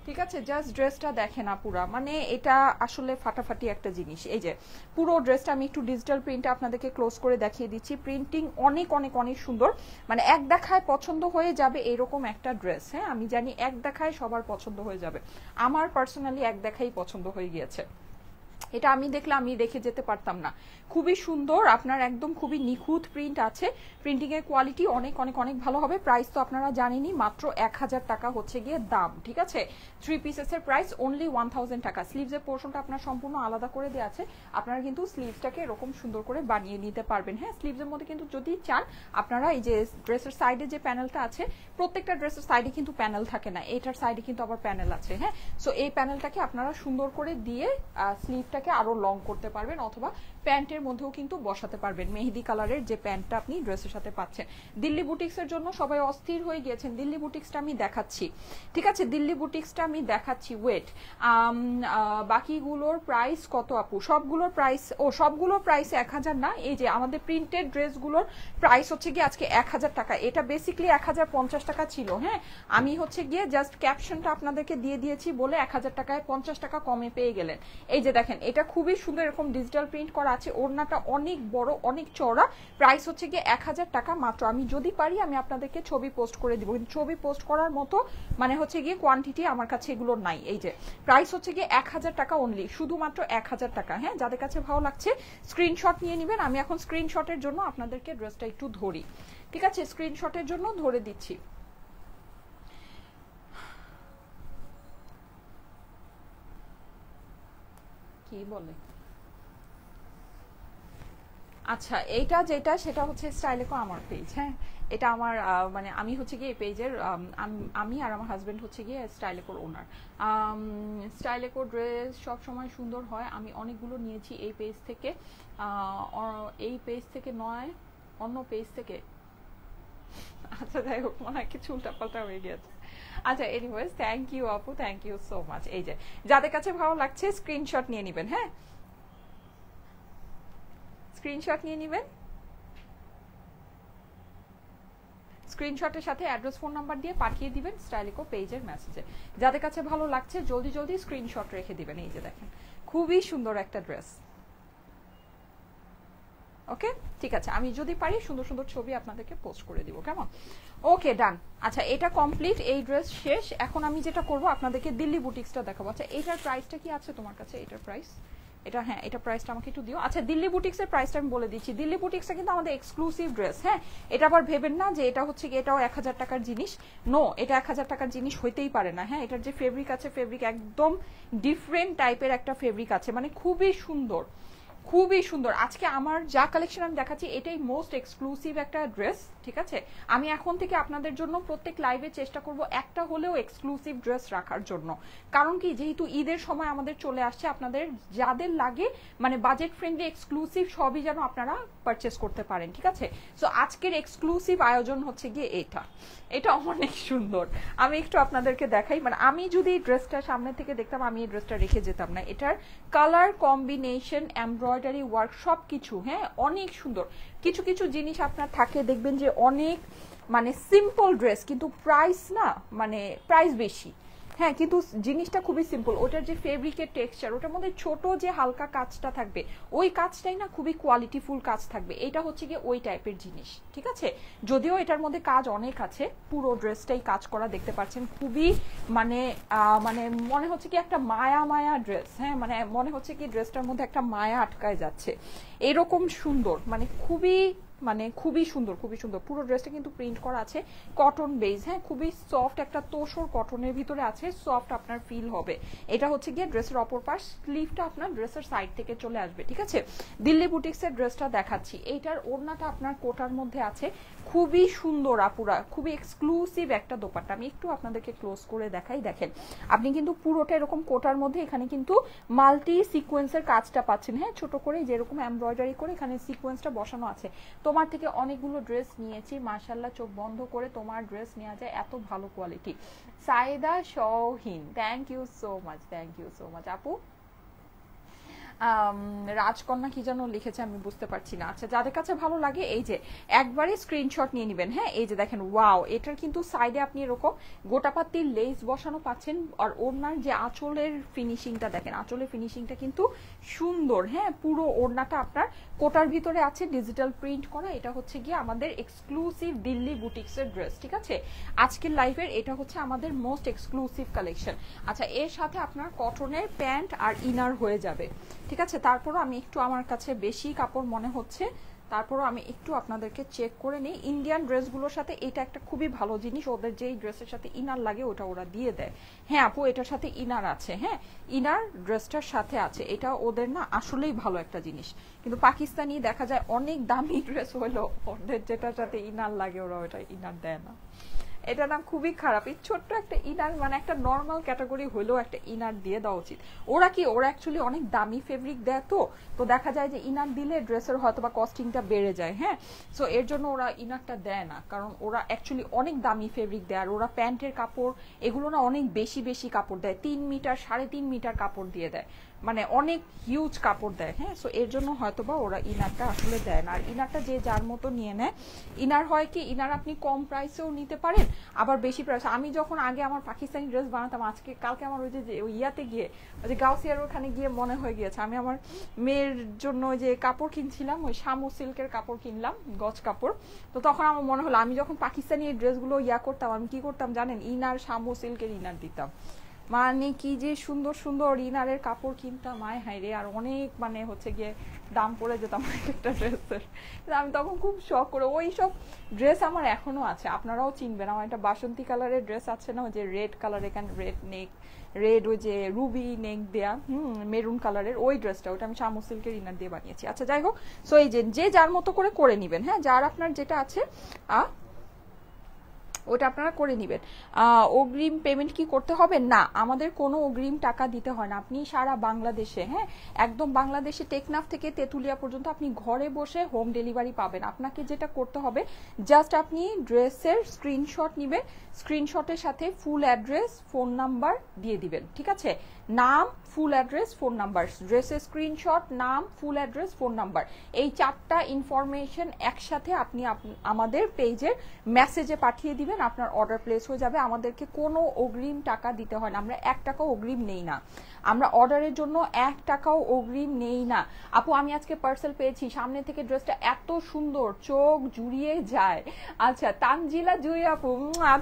ঠিক আছে, জাস্ট ড্রেসটা দেখেন আপুরা, মানে এটা আসলে ফাটাফাটি একটা জিনিস। এই যে পুরো ড্রেসটা আমি একটু ডিজিটাল প্রিন্টে আপনাদেরকে ক্লোজ করে দেখিয়ে দিচ্ছি। প্রিন্টিং অনেক অনেক অনেক সুন্দর, মানে এক দেখায় পছন্দ হয়ে যাবে এরকম একটা ড্রেস, হ্যাঁ। আমি জানি এক দেখায় সবার পছন্দ হয়ে যাবে, আমার পার্সোনালি এক দেখাই পছন্দ হয়ে গিয়েছে। এটা আমি দেখলে আমি রেখে যেতে পারতাম না। খুবই সুন্দর, আপনার একদম খুবই নিখুঁত প্রিন্ট আছে, প্রিন্টিং এর কোয়ালিটি অনেক অনেক অনেক ভালো হবে। প্রাইস তো আপনারা জানেনই, মাত্র 1000 টাকা হচ্ছে গিয়ে দাম, ঠিক আছে। থ্রি পিসেসের প্রাইস অনলি 1000 টাকা। স্লিভসের পোর্শনটা আপনার সম্পূর্ণ আলাদা করে দেওয়া আছে, আপনারা কিন্তু স্লিভসটাকে এরকম সুন্দর করে বানিয়ে নিতে পারবেন, হ্যাঁ। স্লিভসের মধ্যে কিন্তু যদি চান আপনারা এই যে ড্রেসের সাইডে যে প্যানেলটা আছে, প্রত্যেকটা ড্রেসের সাইডে কিন্তু প্যানেল থাকে না, এটার সাইডে কিন্তু আবার প্যানেল আছে, হ্যাঁ। সো এই প্যানেলটাকে আপনারা সুন্দর করে দিয়ে স্লিভটাকে আরো লং করতে পারবেন, অথবা প্যান্টের মধ্যেও কিন্তু বসাতে পারবেন। মেহেদি কালারের যে প্যান্টটা আপনি ড্রেসের সাথে পাচ্ছেন। দিল্লি বুটিক্সের জন্য সবাই অস্থির হয়ে গিয়েছেন, দিল্লি বুটিক্সটা আমি দেখাচ্ছি, ঠিক আছে, দিল্লি বুটিক্সটা আমি দেখাচ্ছি। ওয়েট, বাকিগুলোর প্রাইস কত আপু? সবগুলোর প্রাইস, সবগুলোর প্রাইস 1000 না। এই যে আমাদের প্রিন্টেড ড্রেসগুলোর প্রাইস হচ্ছে গিয়ে আজকে 1000 টাকা। এটা বেসিক্যালি 1050 টাকা ছিল, হ্যাঁ। আমি হচ্ছে গিয়ে জাস্ট ক্যাপশনটা আপনাদেরকে দিয়ে দিয়েছি বলে 1000 টাকায় 50 টাকা কমে পেয়ে গেলেন। এই যে দেখেন, এটা খুবই সুন্দর, এরকম ডিজিটাল প্রিন্ট করা আছে, ওড়নাটা অনেক বড় অনেক চওড়া। প্রাইস হচ্ছে গিয়ে 1000 টাকা মাত্র। আমি যদি পারি আমি আপনাদেরকে ছবি পোস্ট করে দিব, কিন্তু ছবি পোস্ট করার মতো মানে হচ্ছে গিয়ে কোয়ান্টিটি আমার কাছে এগুলো নাই। এই যে প্রাইস হচ্ছে গিয়ে 1000 টাকা অনলি, শুধুমাত্র 1000 টাকা, হ্যাঁ। যাদের কাছে ভালো লাগছে স্ক্রিনশট নিয়ে নেবেন। আমি এখন স্ক্রিনশটের জন্য আপনাদেরকে ড্রেসটা একটু ধরি, ঠিক আছে, স্ক্রিনশটের জন্য ধরে দিচ্ছি। কি বলে, আচ্ছা এইটা যেটা সেটা হচ্ছে স্টাইলেকো আমার পেজ। হ্যাঁ, এটা আমার মানে আমি হচ্ছে গিয়ে এই পেজের আমি আর আমার হাজবেন্ড হচ্ছে গিয়ে স্টাইলেকোর ওনার। স্টাইলেকো ড্রেস সব সময় সুন্দর হয়, আমি অনেকগুলো নিয়েছি এই পেজ থেকে, এই পেজ থেকে নয়, অন্য পেজ থেকে। আচ্ছা যাই হোক, মনে হয় কিছু উল্টাপাল্টা হয়ে গেছে। আচ্ছা এনিওয়েজ, থ্যাংক ইউ আপু, থ্যাংক ইউ সো মাচ। এই যে যাদের কাছে ভালো লাগছে স্ক্রিনশট নিয়ে নেবেন, হ্যাঁ স্ক্রিনশট নিয়ে নেবেন, স্ক্রিনশটের সাথে অ্যাড্রেস ফোন নাম্বার দিয়ে পাঠিয়ে দিবেন স্টাইলিকো পেজের মেসেজে। যাদের কাছে ভালো লাগছে জলদি জলদি স্ক্রিনশট রেখে দিবেন। এই যে দেখেন খুবই সুন্দর একটা ড্রেস। ওকে ঠিক আছে, আমি যদি পারি সুন্দর সুন্দর ছবি আপনাদেরকে পোস্ট করে দিব, কেমন? ওকে ডান। আচ্ছা এটা কমপ্লিট, এই ড্রেস শেষ। এখন আমি যেটা করব আপনাদেরকে দিল্লি বুটিক্সটা দেখাবো। আচ্ছা এটার প্রাইসটা কি আছে তোমার কাছে? এটার প্রাইস এটা, হ্যাঁ এটা প্রাইসটা আমাকে একটু দিও। আচ্ছা দিল্লি বুটিক্সের প্রাইসটা আমি বলে দিচ্ছি। দিল্লি বুটিক্সটা কিন্তু আমাদের এক্সক্লুসিভ ড্রেস। হ্যাঁ, এটা আবার ভেবেন না যে এটা হচ্ছে কি এটাও 1000 টাকার জিনিস। নো, এটা 1000 টাকার জিনিস হইতেই পারে না। হ্যাঁ, এটার যে ফেব্রিক আছে, ফেব্রিক একদম ডিফারেন্ট টাইপের একটা ফেব্রিক আছে, মানে খুবই সুন্দর, খুবই সুন্দর। আজকে আমার যা কালেকশন আমি দেখাচ্ছি এটাই মোস্ট এক্সক্লুসিভ একটা ড্রেস, ঠিক আছে? আমি এখন থেকে আপনাদের জন্য প্রত্যেক লাইভে চেষ্টা করব একটা হলেও এক্সক্লুসিভ ড্রেস রাখার জন্য। কারণ কি, যেহেতু ঈদের সময় আমাদের চলে আসছে, আপনাদের যাদের লাগে মানে বাজেট ফ্রেন্ডলি এক্সক্লুসিভ সবই যেন আপনারা পারচেস করতে পারেন, ঠিক আছে? সো আজকের এক্সক্লুসিভ আয়োজন হচ্ছে গিয়ে এটা, এটা অনেক সুন্দর। আমি একটু আপনাদেরকে দেখাই, মানে আমি যদি ড্রেসটা সামনে থেকে দেখতাম আমি এই ড্রেসটা রেখে যেতাম না। এটার কালার কম্বিনেশন, এমব্রয়ডারি ওয়ার্ক সব কিছু, হ্যাঁ অনেক সুন্দর। কিছু কিছু জিনিস আপনার থাকে দেখবেন যে অনেক মানে সিম্পল ড্রেস, কিন্তু প্রাইস না মানে প্রাইস বেশি, হ্যাঁ কিন্তু জিনিসটা খুবই সিম্পল। ওটার যে ফেব্রিকের টেক্সচার, ওটার মধ্যে ছোট যে হালকা কাজটা থাকবে, ওই কাজটাই না খুবই কোয়ালিটিফুল কাজ থাকবে। এটা হচ্ছে গিয়ে ওই টাইপের জিনিস, ঠিক আছে? যদিও এটার মধ্যে কাজ অনেক আছে, পুরো ড্রেসটাই কাজ করা দেখতে পাচ্ছেন, খুবই মানে মানে মনে হচ্ছে কি একটা মায়া মায়া ড্রেস। হ্যাঁ, মানে মনে হচ্ছে কি ড্রেসটার মধ্যে একটা মায়া আটকায় যাচ্ছে, এরকম সুন্দর, মানে খুবই মানে খুবই সুন্দর, খুবই সুন্দর। পুরো ড্রেসটা কিন্তু প্রিন্ট করা আছে কটন বেস, হ্যাঁ খুবই সফট একটা তোষর কটনের ভিতরে আছে, সফট আপনার ফিল হবে। এটা হচ্ছে গিয়ে ড্রেসের অপর পাশ, স্লিভটা আপনার ড্রেসের সাইড থেকে চলে আসবে, ঠিক আছে? দিল্লি বুটিক্সের ড্রেসটা দেখাচ্ছি, এইটার ওড়নাটা আপনার কোটার মধ্যে আছে, খুবই সুন্দর আপুরা, খুবই এক্সক্লুসিভ একটা দোপাট্টা। আমি একটু আপনাদেরকে ক্লোজ করে দেখাই, দেখেন আপনি কিন্তু পুরোটা এরকম কোটার মধ্যে, এখানে কিন্তু মাল্টি সিকোয়েন্সের কাজটা পাচ্ছেন, হ্যাঁ ছোট করে যেরকম এমব্রয়ডারি করে এখানে সিকোয়েন্সটা বসানো আছে। তোমার থেকে অনেকগুলো ড্রেস নিয়েছি, মাশাআল্লাহ চোখ বন্ধ করে তোমার ড্রেস নেওয়া যায়, এত ভালো quality. Saida Shouhin, thank you so much, thank you so much আপু। রাজকন্যা কি যেন লিখেছে আমি বুঝতে পারছি না। আচ্ছা যাদের কাছে ভালো লাগে এই যে একবারে স্ক্রিনশট নিয়ে নেবেন। হ্যাঁ, এই যে দেখেন ওয়াও, এটার কিন্তু সাইডে আপনি এরকম গোটাপাতির লেস বসানো পাচ্ছেন, আর ওড়নার যে আঁচলের ফিনিশিংটা দেখেন, আঁচলের ফিনিশিংটা কিন্তু সুন্দর। হ্যাঁ, পুরো ওড়নাটা আপনার কোটার ভিতরে আছে ডিজিটাল প্রিন্ট করা। এটা হচ্ছে গিয়ে আমাদের এক্সক্লুসিভ দিল্লি বুটিক্সের ড্রেস, ঠিক আছে? আজকের লাইভের এটা হচ্ছে আমাদের মোস্ট এক্সক্লুসিভ কালেকশন। আচ্ছা এর সাথে আপনার কটনের প্যান্ট আর ইনার হয়ে যাবে, ঠিক আছে? তারপরও আমি একটু, আমার কাছে বেশি কাপড় মনে হচ্ছে, তারপরও আমি একটু আপনাদেরকে চেক করে নিই। ইন্ডিয়ান ড্রেসগুলোর সাথে এটা একটা খুবই ভালো জিনিস, ওদের যেই ড্রেসের সাথে ইনার লাগে ওটা ওরা দিয়ে দেয়। হ্যাঁ আপু এটার সাথে ইনার আছে, হ্যাঁ ইনার ড্রেসটার সাথে আছে, এটা ওদের না আসলেই ভালো একটা জিনিস। কিন্তু পাকিস্তানি দেখা যায় অনেক দামি ড্রেস হলো, ওদের যেটার সাথে ইনার লাগে ওরা ওটা ইনার দেয় না। এটা না খুবই খারাপ। এই ছোট্ট একটা ইনার, মানে একটা নর্মাল ক্যাটাগরি হলেও একটা ইনার দিয়ে দেওয়া উচিত। ওরা কি, ওরা অ্যাকচুয়ালি অনেক দামি ফেব্রিক দেয়, তো দেখা যায় যে ইনার দিলে ড্রেসের হয়তো বা কস্টিংটা বেড়ে যায়। হ্যাঁ, সো এর জন্য ওরা ইনারটা দেয় না, কারণ ওরা অ্যাকচুয়ালি অনেক দামি ফেব্রিক দেয়, আর ওরা প্যান্টের কাপড় এগুলো না অনেক বেশি বেশি কাপড় দেয়, 3 মিটার 3.5 মিটার কাপড় দিয়ে দেয়, মানে অনেক হিউজ কাপড় দেয়। হ্যাঁ, সো এর জন্য হয়তোবা ওরা ইনারটা আসলে দেয় না। আর ইনারটা যে যার মতো নিয়ে নেয়। ইনার হয় কি, ইনার আপনি কম প্রাইসেও নিতে পারেন, আবার বেশি প্রাইস। আমি যখন আগে আমার পাকিস্তানি ড্রেস বানাতাম, আজকে কালকে আমার ওই যে ইয়াতে গিয়ে, ওই যে গাউসিয়ার ওখানে গিয়ে মনে হয়ে গিয়েছে আমি আমার মেয়ের জন্য ওই যে কাপড় কিনছিলাম, ওই শামু সিল্কের কাপড় কিনলাম, গজ কাপড়। তো তখন আমার মনে হলো আমি যখন পাকিস্তানি এই ড্রেসগুলো করতাম, আমি কি করতাম জানেন, ইনার শামু সিল্কের ইনার দিতাম। মানে কি যে সুন্দর সুন্দর ইনারের কাপড় কিনতাম, আয় হায় রে, আর অনেক মানে হচ্ছে গিয়ে দাম পড়ে যেতাম একটা ড্রেসের। আমি তখন খুব শখ করে ওই সব ড্রেস আমার এখনো আছে, আপনারাও চিনবেন। আমার একটা বাসন্তী কালারের ড্রেস আছে না, ওই যে রেড কালার, এখানে রেড নেক, রেড ওই যে রুবি নেক দেয়া, মেরুন কালারের ওই ড্রেসটা, ওটা আমি শামু সিল্কের ইনার দিয়ে বানিয়েছি। আচ্ছা যাই হোক, সো এই যে যার মতো করে নিবেন, হ্যাঁ, যার আপনার যেটা আছে ওটা আপনারা করে নেবেন। অগ্রিম পেমেন্ট কি করতে হবে? না, আমাদের কোনো অগ্রিম টাকা দিতে হয় না। আপনি সারা বাংলাদেশে, হ্যাঁ, একদম বাংলাদেশে টেকনাফ থেকে তেঁতুলিয়া পর্যন্ত আপনি ঘরে বসে হোম ডেলিভারি পাবেন। আপনাকে যেটা করতে হবে, জাস্ট আপনি ড্রেসের স্ক্রিনশট নেবেন, স্ক্রিনশটের সাথে ফুল অ্যাড্রেস, ফোন নাম্বার দিয়ে দিবেন, ঠিক আছে? নাম, ফুল অ্যাড্রেস, ফোন নাম্বার, ড্রেসের স্ক্রিনশট, নাম, ফুল অ্যাড্রেস, ফোন নাম্বার, এই 4টা ইনফরমেশন একসাথে আপনি আমাদের পেজের মেসেজে পাঠিয়ে দিবেন, আপনার অর্ডার প্লেস হয়ে যাবে। আমাদেরকে কোনো অগ্রিম টাকা দিতে হয় না, আমরা 1 টাকাও অগ্রিম নেই না, আমরা অর্ডারের জন্য 1 টাকাও অগ্রিম নেই না। আপু আমি আজকে পার্সেল পেয়েছি, সামনে থেকে ড্রেসটা এত সুন্দর, চোখ জুড়িয়ে যায়। আচ্ছা তানজিলা জুই আপু,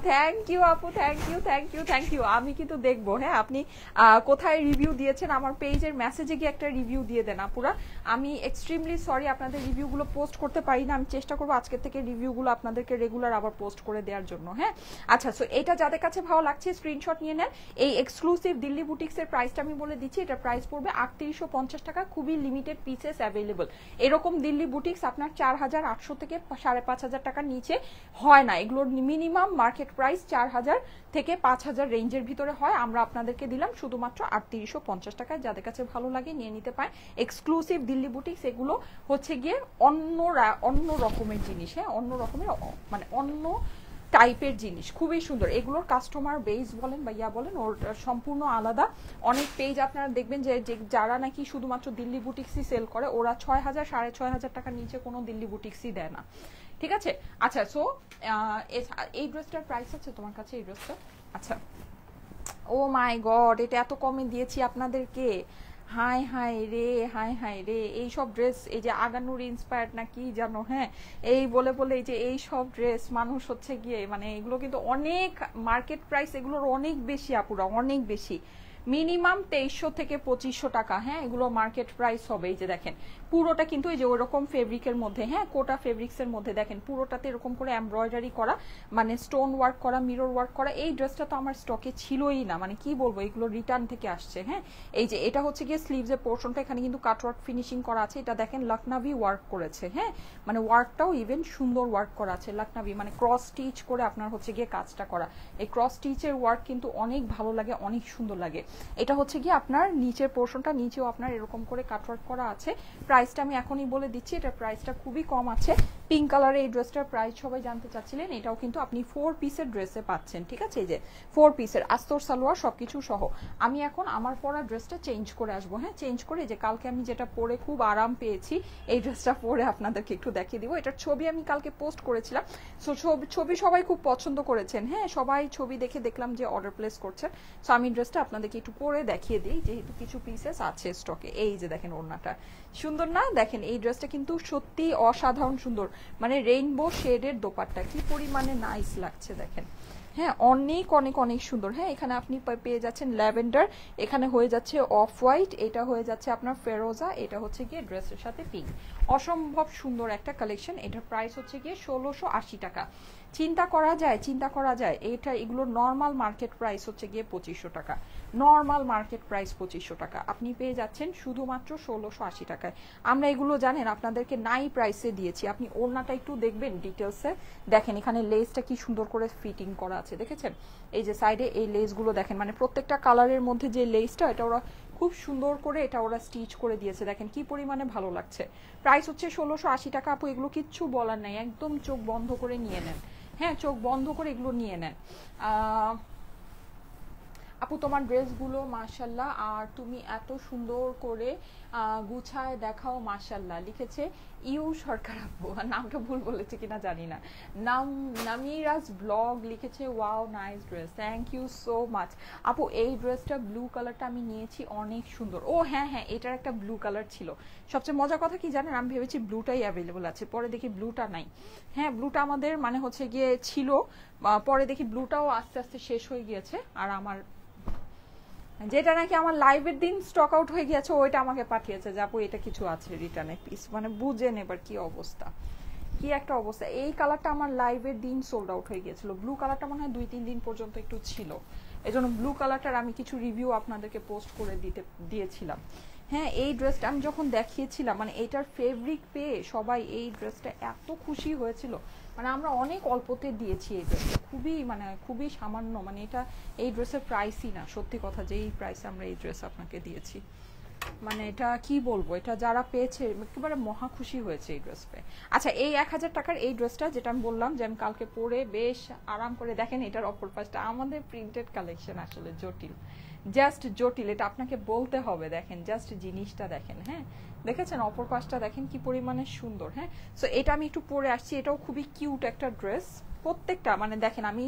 থ্যাংক ইউ আপু, thank you thank you thank you. আমি কিন্তু দেখবো, হ্যাঁ, আপনি কোথায় রিভিউ দিয়েছেন, আমার পেজের মেসেজে গিয়ে একটা রিভিউ দিয়ে দেন আপুরা। আমি এক্সট্রিমলি সরি আপনাদের রিভিউগুলো পোস্ট করতে পারি না, আমি চেষ্টা করবো আজকে থেকে রিভিউগুলো আপনাদেরকে রেগুলার আবার পোস্ট করে দেওয়ার জন্য, হ্যাঁ। আচ্ছা, সো এটা যাদের কাছে ভালো লাগছে স্ক্রিনশট নিয়ে নেন। এই এক্সক্লুসিভ দিল্লি বুটিক্সের প্রাইসটা আমি বলে দিচ্ছি, এটা প্রাইস পড়বে 3850 টাকা, খুবই লিমিটেড পিসেস অ্যাভেলেবল। এরকম দিল্লি বুটিক্স আপনার 4800 থেকে 5500 টাকার নিচে হয় না, এগুলোর মিনিমাম মার্কেট প্রাইস 4000 থেকে 5000 রেঞ্জের ভিতরে হয়। আমরা আপনাদেরকে দিলাম শুধুমাত্র 3850 টাকায়, যাদের কাছে ভালো লাগে নিয়ে নিতে পারেন। এক্সক্লুসিভ দিল্লি বুটিক্স, এগুলো হচ্ছে গিয়ে অন্য রকমের জিনিস, হ্যাঁ, অন্য রকমের মানে অন্য টাইপের জিনিস, খুবই সুন্দর। এগুলোর কাস্টমার বেস বলেন বা ইয়া বলেন, ওর সম্পূর্ণ আলাদা। অনেক পেজ আপনারা দেখবেন যে যারা নাকি শুধুমাত্র দিল্লি বুটিক্সই সেল করে, ওরা 6000 6500 টাকার নিচে কোনো দিল্লি বুটিক্সই দেয় না, ঠিক আছে? আচ্ছা, সো এই ড্রেসটার প্রাইস আছে তোমার কাছে, এই ড্রেসটা? আচ্ছা, ও মাই গড, এটা এত কমে দিয়েছি আপনাদেরকে, হাই হাই রে, হাই হাই রে। এই সব ড্রেস, এই যে আগানুর ইন্সপায়ার্ড না কি জানো, হ্যাঁ, এই বলে এই যে এই সব ড্রেস মানুষ হচ্ছে গিয়ে মানে এগুলো কিন্তু অনেক মার্কেট প্রাইস, এগুলোর অনেক বেশি আপুরা, অনেক বেশি, মিনিমাম 2300 থেকে 2500 টাকা, হ্যাঁ, এগুলো মার্কেট প্রাইস হবে। এই যে দেখেন পুরোটা কিন্তু এই যে ওইরকম ফেব্রিকের মধ্যে, হ্যাঁ, কোটা ফেব্রিক্সের মধ্যে, দেখেন পুরোটাতে এরকম করে এমব্রয়ডারি করা, মানে স্টোন ওয়ার্ক করা, মিরর ওয়ার্ক করা। এই ড্রেসটা তো আমার স্টকে ছিলই না, মানে কি বলবো, এগুলো রিটার্ন থেকে আসছে, হ্যাঁ। এই যে এটা হচ্ছে গিয়ে স্লিভসের পোর্শনটা, এখানে কিন্তু কাটওয়ার্ক ফিনিশিং করা আছে, এটা দেখেন লখনভি ওয়ার্ক করেছে, হ্যাঁ, মানে ওয়ার্কটাও ইভেন সুন্দর ওয়ার্ক করা আছে, লখনভি মানে ক্রস স্টিচ করে আপনার হচ্ছে গিয়ে কাজটা করা। এই ক্রস স্টিচের ওয়ার্ক কিন্তু অনেক ভালো লাগে, অনেক সুন্দর লাগে। এটা হচ্ছে গিয়ে আপনার নিচের পোর্শনটা, নিচেও আপনার এরকম করে কাটওয়ার্ক করা আছে। প্রাইসটা আমি এখনই বলে দিচ্ছি, এটার প্রাইসটা খুবই কম আছে। পিঙ্ক কালারের এই ড্রেসটার প্রাইস সবাই জানতে চাচ্ছিলেন, এটাও কিন্তু আপনি 4 পিসের ড্রেসে পাচ্ছেন, ঠিক আছে? এই যে 4 পিসের আস্তর সালোয়ার সবকিছু সহ। আমি এখন আমার পরা ড্রেসটা চেঞ্জ করে আসবো, হ্যাঁ, চেঞ্জ করে যে কালকে আমি যেটা পরে খুব আরাম পেয়েছি, এই ড্রেসটা পরে আপনাদেরকে একটু দেখিয়ে দিব। এটার ছবি আমি কালকে পোস্ট করেছিলাম, সো ছবি সবাই খুব পছন্দ করেছেন, হ্যাঁ, সবাই ছবি দেখে দেখলাম যে অর্ডার প্লেস করছেন। সো আমি ড্রেসটা আপনাদেরকে একটু পরে দেখিয়ে দিই, যেহেতু কিছু পিসেস আছে স্টকে। এই যে দেখেন ওড়নাটা সুন্দর না, দেখেন এই ড্রেসটা কিন্তু সত্যি অসাধারণ সুন্দর, মানে রেইনবো শেডের দোপাট্টা কি পরিমাণে নাইস লাগছে দেখেন, হ্যাঁ, অনেক অনেক অনেক সুন্দর। হ্যাঁ, এখানে আপনি পেয়ে যাচ্ছেন ল্যাভেন্ডার, এখানে হয়ে যাচ্ছে অফ হোয়াইট, এটা হয়ে যাচ্ছে আপনার ফেরোজা, এটা হচ্ছে গিয়ে ড্রেসের সাথে পিঙ্ক। অসম্ভব সুন্দর একটা কালেকশন। এটার প্রাইস হচ্ছে গিয়ে 1680 টাকা। চিন্তা করা যায়, এগুলোর নর্মাল মার্কেট প্রাইস হচ্ছে গিয়ে 2500 টাকা, নর্মাল মার্কেট প্রাইস 2500 টাকা, আপনি পেয়ে যাচ্ছেন শুধুমাত্র 1680 টাকায়। আমরা এগুলো জানেন আপনাদেরকে নাই প্রাইসে দিয়েছি। আপনি ওড়নাটা একটু দেখবেন ডিটেলসে, দেখেন এখানে লেসটা কি সুন্দর করে ফিটিং করা আছে, দেখেছেন? এই যে সাইডে এই লেসগুলো দেখেন, মানে প্রত্যেকটা কালারের মধ্যে যে লেসটা, এটা ওরা খুব সুন্দর করে এটা ওরা স্টিচ করে দিয়েছে, দেখেন কি পরিমাণে ভালো লাগছে। প্রাইস হচ্ছে 1680 টাকা। আপু এগুলো কিচ্ছু বলার নাই, একদম চোখ বন্ধ করে নিয়ে নেন, হ্যাঁ, চোখ বন্ধ করে এগুলো নিয়ে নেন। আপু তোমার ড্রেসগুলো মাশাল্লাহ, আর তুমি এত সুন্দর করে গুছায় দেখাও মাশাল্লাহ, লিখেছে ইউ সরকার আপু, নামটা ভুল বলেছে কিনা জানি না। নামিরাজ ব্লগ লিখেছে wow nice dress, thank you so much আপু। এই ড্রেসটা ব্লু কালারটা আমি নিয়েছি, অনেক সুন্দর। ও হ্যাঁ হ্যাঁ, এটার একটা ব্লু কালার ছিল। সবচেয়ে মজার কথা কি জানেন, আমি ভেবেছি ব্লুটাই অ্যাভেলেবল আছে, পরে দেখি ব্লুটা নাই। হ্যাঁ, ব্লুটা আমাদের মানে হচ্ছে গিয়ে ছিল, পরে দেখি ব্লুটাও আস্তে আস্তে শেষ হয়ে গিয়েছে। আর আমার যেটা নাকি আমার লাইভের দিন স্টক আউট হয়ে গেছে, ওইটা আমাকে পাঠিয়েছে যে আপু এটা কিছু আছে রিটার্নে পিস, মানে বুঝেন এবার কি অবস্থা, কি একটা অবস্থা। এই কালারটা আমার লাইভের দিন সোল্ড আউট হয়ে গিয়েছিল, ব্লু কালারটা মনে হয় 2-3 দিন পর্যন্ত একটু ছিল, এই জন্য ব্লু কালারটার আমি কিছু রিভিউ আপনাদেরকে পোস্ট করে দিয়েছিলাম। হ্যাঁ, এই ড্রেসটা আমি যখন দেখিয়েছিলাম, মানে এইটার ফেব্রিক পেয়ে সবাই এই ড্রেসটা এত খুশি হয়েছিল, মানে আমরা অনেক অল্পতে দিয়েছি এই ড্রেসটা, খুবই সামান্য, মানে এটা এই ড্রেসের প্রাইসই না, সত্যি কথা, যে এই প্রাইসে আমরা এই ড্রেস আপনাকে দিয়েছি, মানে এটা কি বলবো, এটা যারা পেয়েছে একেবারে মহা খুশি হয়েছে এই ড্রেস পেয়ে। আচ্ছা, এই 1000 টাকার এই ড্রেসটা যেটা আমি বললাম যে আমি কালকে পরে বেশ আরাম করে, দেখেন এটার অপর পাশটা, আমাদের প্রিন্টেড কালেকশন আসলে জটিল, জাস্ট জটিল, এটা আপনাকে বলতে হবে। দেখেন জাস্ট জিনিসটা দেখেন, হ্যাঁ দেখেছেন অপর পাশটা দেখেন কি পরিমাণে সুন্দর। হ্যাঁ, সো এটা আমি একটু পরে আসছি, এটাও খুবই কিউট একটা ড্রেস প্রত্যেকটা, মানে দেখেন আমি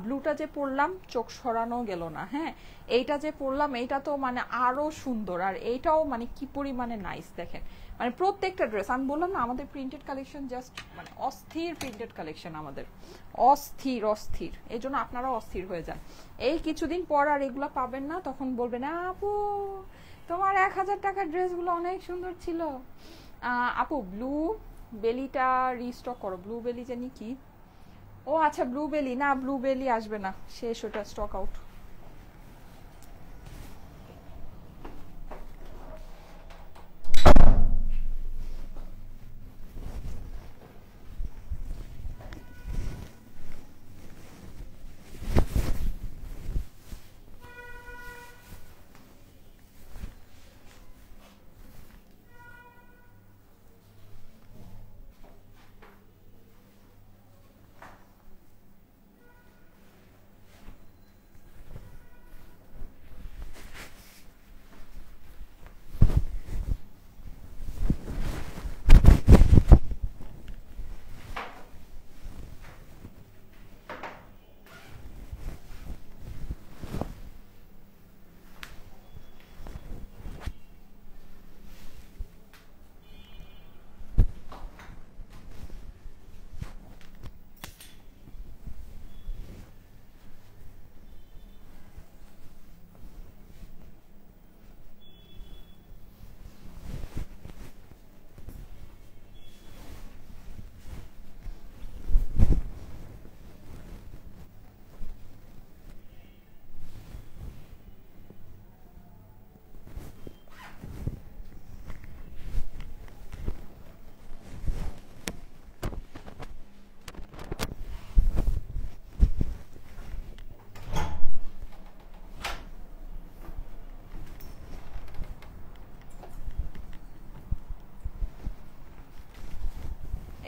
ব্লুটা যে পরলাম চোখ সরানো গেল না, হ্যাঁ এইটা যে পরলাম এইটা তো মানে আরো সুন্দর, আর এইটাও মানে কি পরিমাণে নাইস দেখেন, মানে প্রত্যেকটা ড্রেস আমি বললাম না আমাদের প্রিন্টেড কালেকশন জাস্ট মানে অস্থির প্রিন্টেড কালেকশন আমাদের, অস্থির অস্থির, এই জন্য আপনারাও অস্থির হয়ে যান। এই কিছুদিন পর আর এগুলো পাবেন না, তখন বলবেন আপু তোমার 1000 টাকার ড্রেসগুলো অনেক সুন্দর ছিল। আপু ব্লু বেলিটা রিস্টক করো, ব্লু বেলি জানি কি, ও আচ্ছা ব্লু বেলি, না ব্লু বেলি আসবে না, শেষ, ওটা স্টক আউট।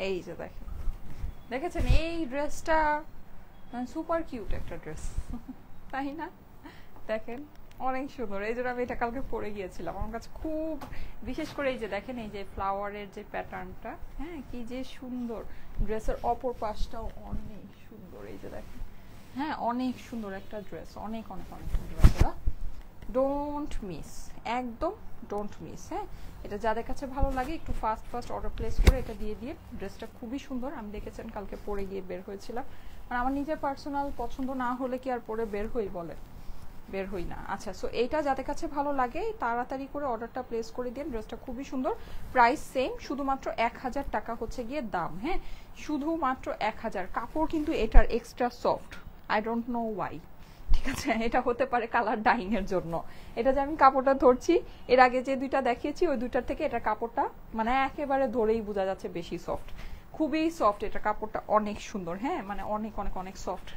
এই যে দেখেন, দেখেছেন এই ড্রেসটা সুপার কিউট একটা ড্রেস, তাই না? দেখেন অনেক সুন্দর, এই জন্য আমি এটা কালকে পরে গিয়েছিলাম, আমার কাছে খুব, বিশেষ করে এই যে দেখেন এই যে ফ্লাওয়ারের যে প্যাটার্নটা, হ্যাঁ কি যে সুন্দর, ড্রেসের অপর পাশটাও অনেক সুন্দর, এই যে দেখেন, হ্যাঁ অনেক সুন্দর একটা ড্রেস, অনেক অনেক অনেক সুন্দর একটা, ডোন্ট মিস, একদম ডোন্ট মিস। হ্যাঁ, এটা যাদের কাছে ভালো লাগে একটু ফাস্ট অর্ডার প্লেস করে এটা দিয়ে ড্রেসটা খুবই সুন্দর, আমি দেখেছেন কালকে পরে গিয়ে বের হয়েছিলাম, মানে আমার নিজের পার্সোনাল পছন্দ না হলে কি আর পরে বের হই বলে, বের হই না। আচ্ছা, সো এইটা যাদের কাছে ভালো লাগে তাড়াতাড়ি করে অর্ডারটা প্লেস করে দিন, ড্রেসটা খুবই সুন্দর, প্রাইস সেম, শুধুমাত্র 1000 টাকা হচ্ছে গিয়ে দাম। হ্যাঁ, শুধুমাত্র 1000, কাপড় কিন্তু এটার extra soft, I don't know Y, ঠিক আছে, এটা হতে পারে কালার ডাইং এর জন্য, এটা যে আমি কাপড়টা ধরছি, এর আগে যে দুইটা দেখিয়েছি ওই দুইটার থেকে এটা কাপড়টা মানে একেবারে ধরেই বোঝা যাচ্ছে বেশি সফট, খুবই সফট, এটা কাপড়টা অনেক সুন্দর, হ্যাঁ মানে অনেক অনেক অনেক সফট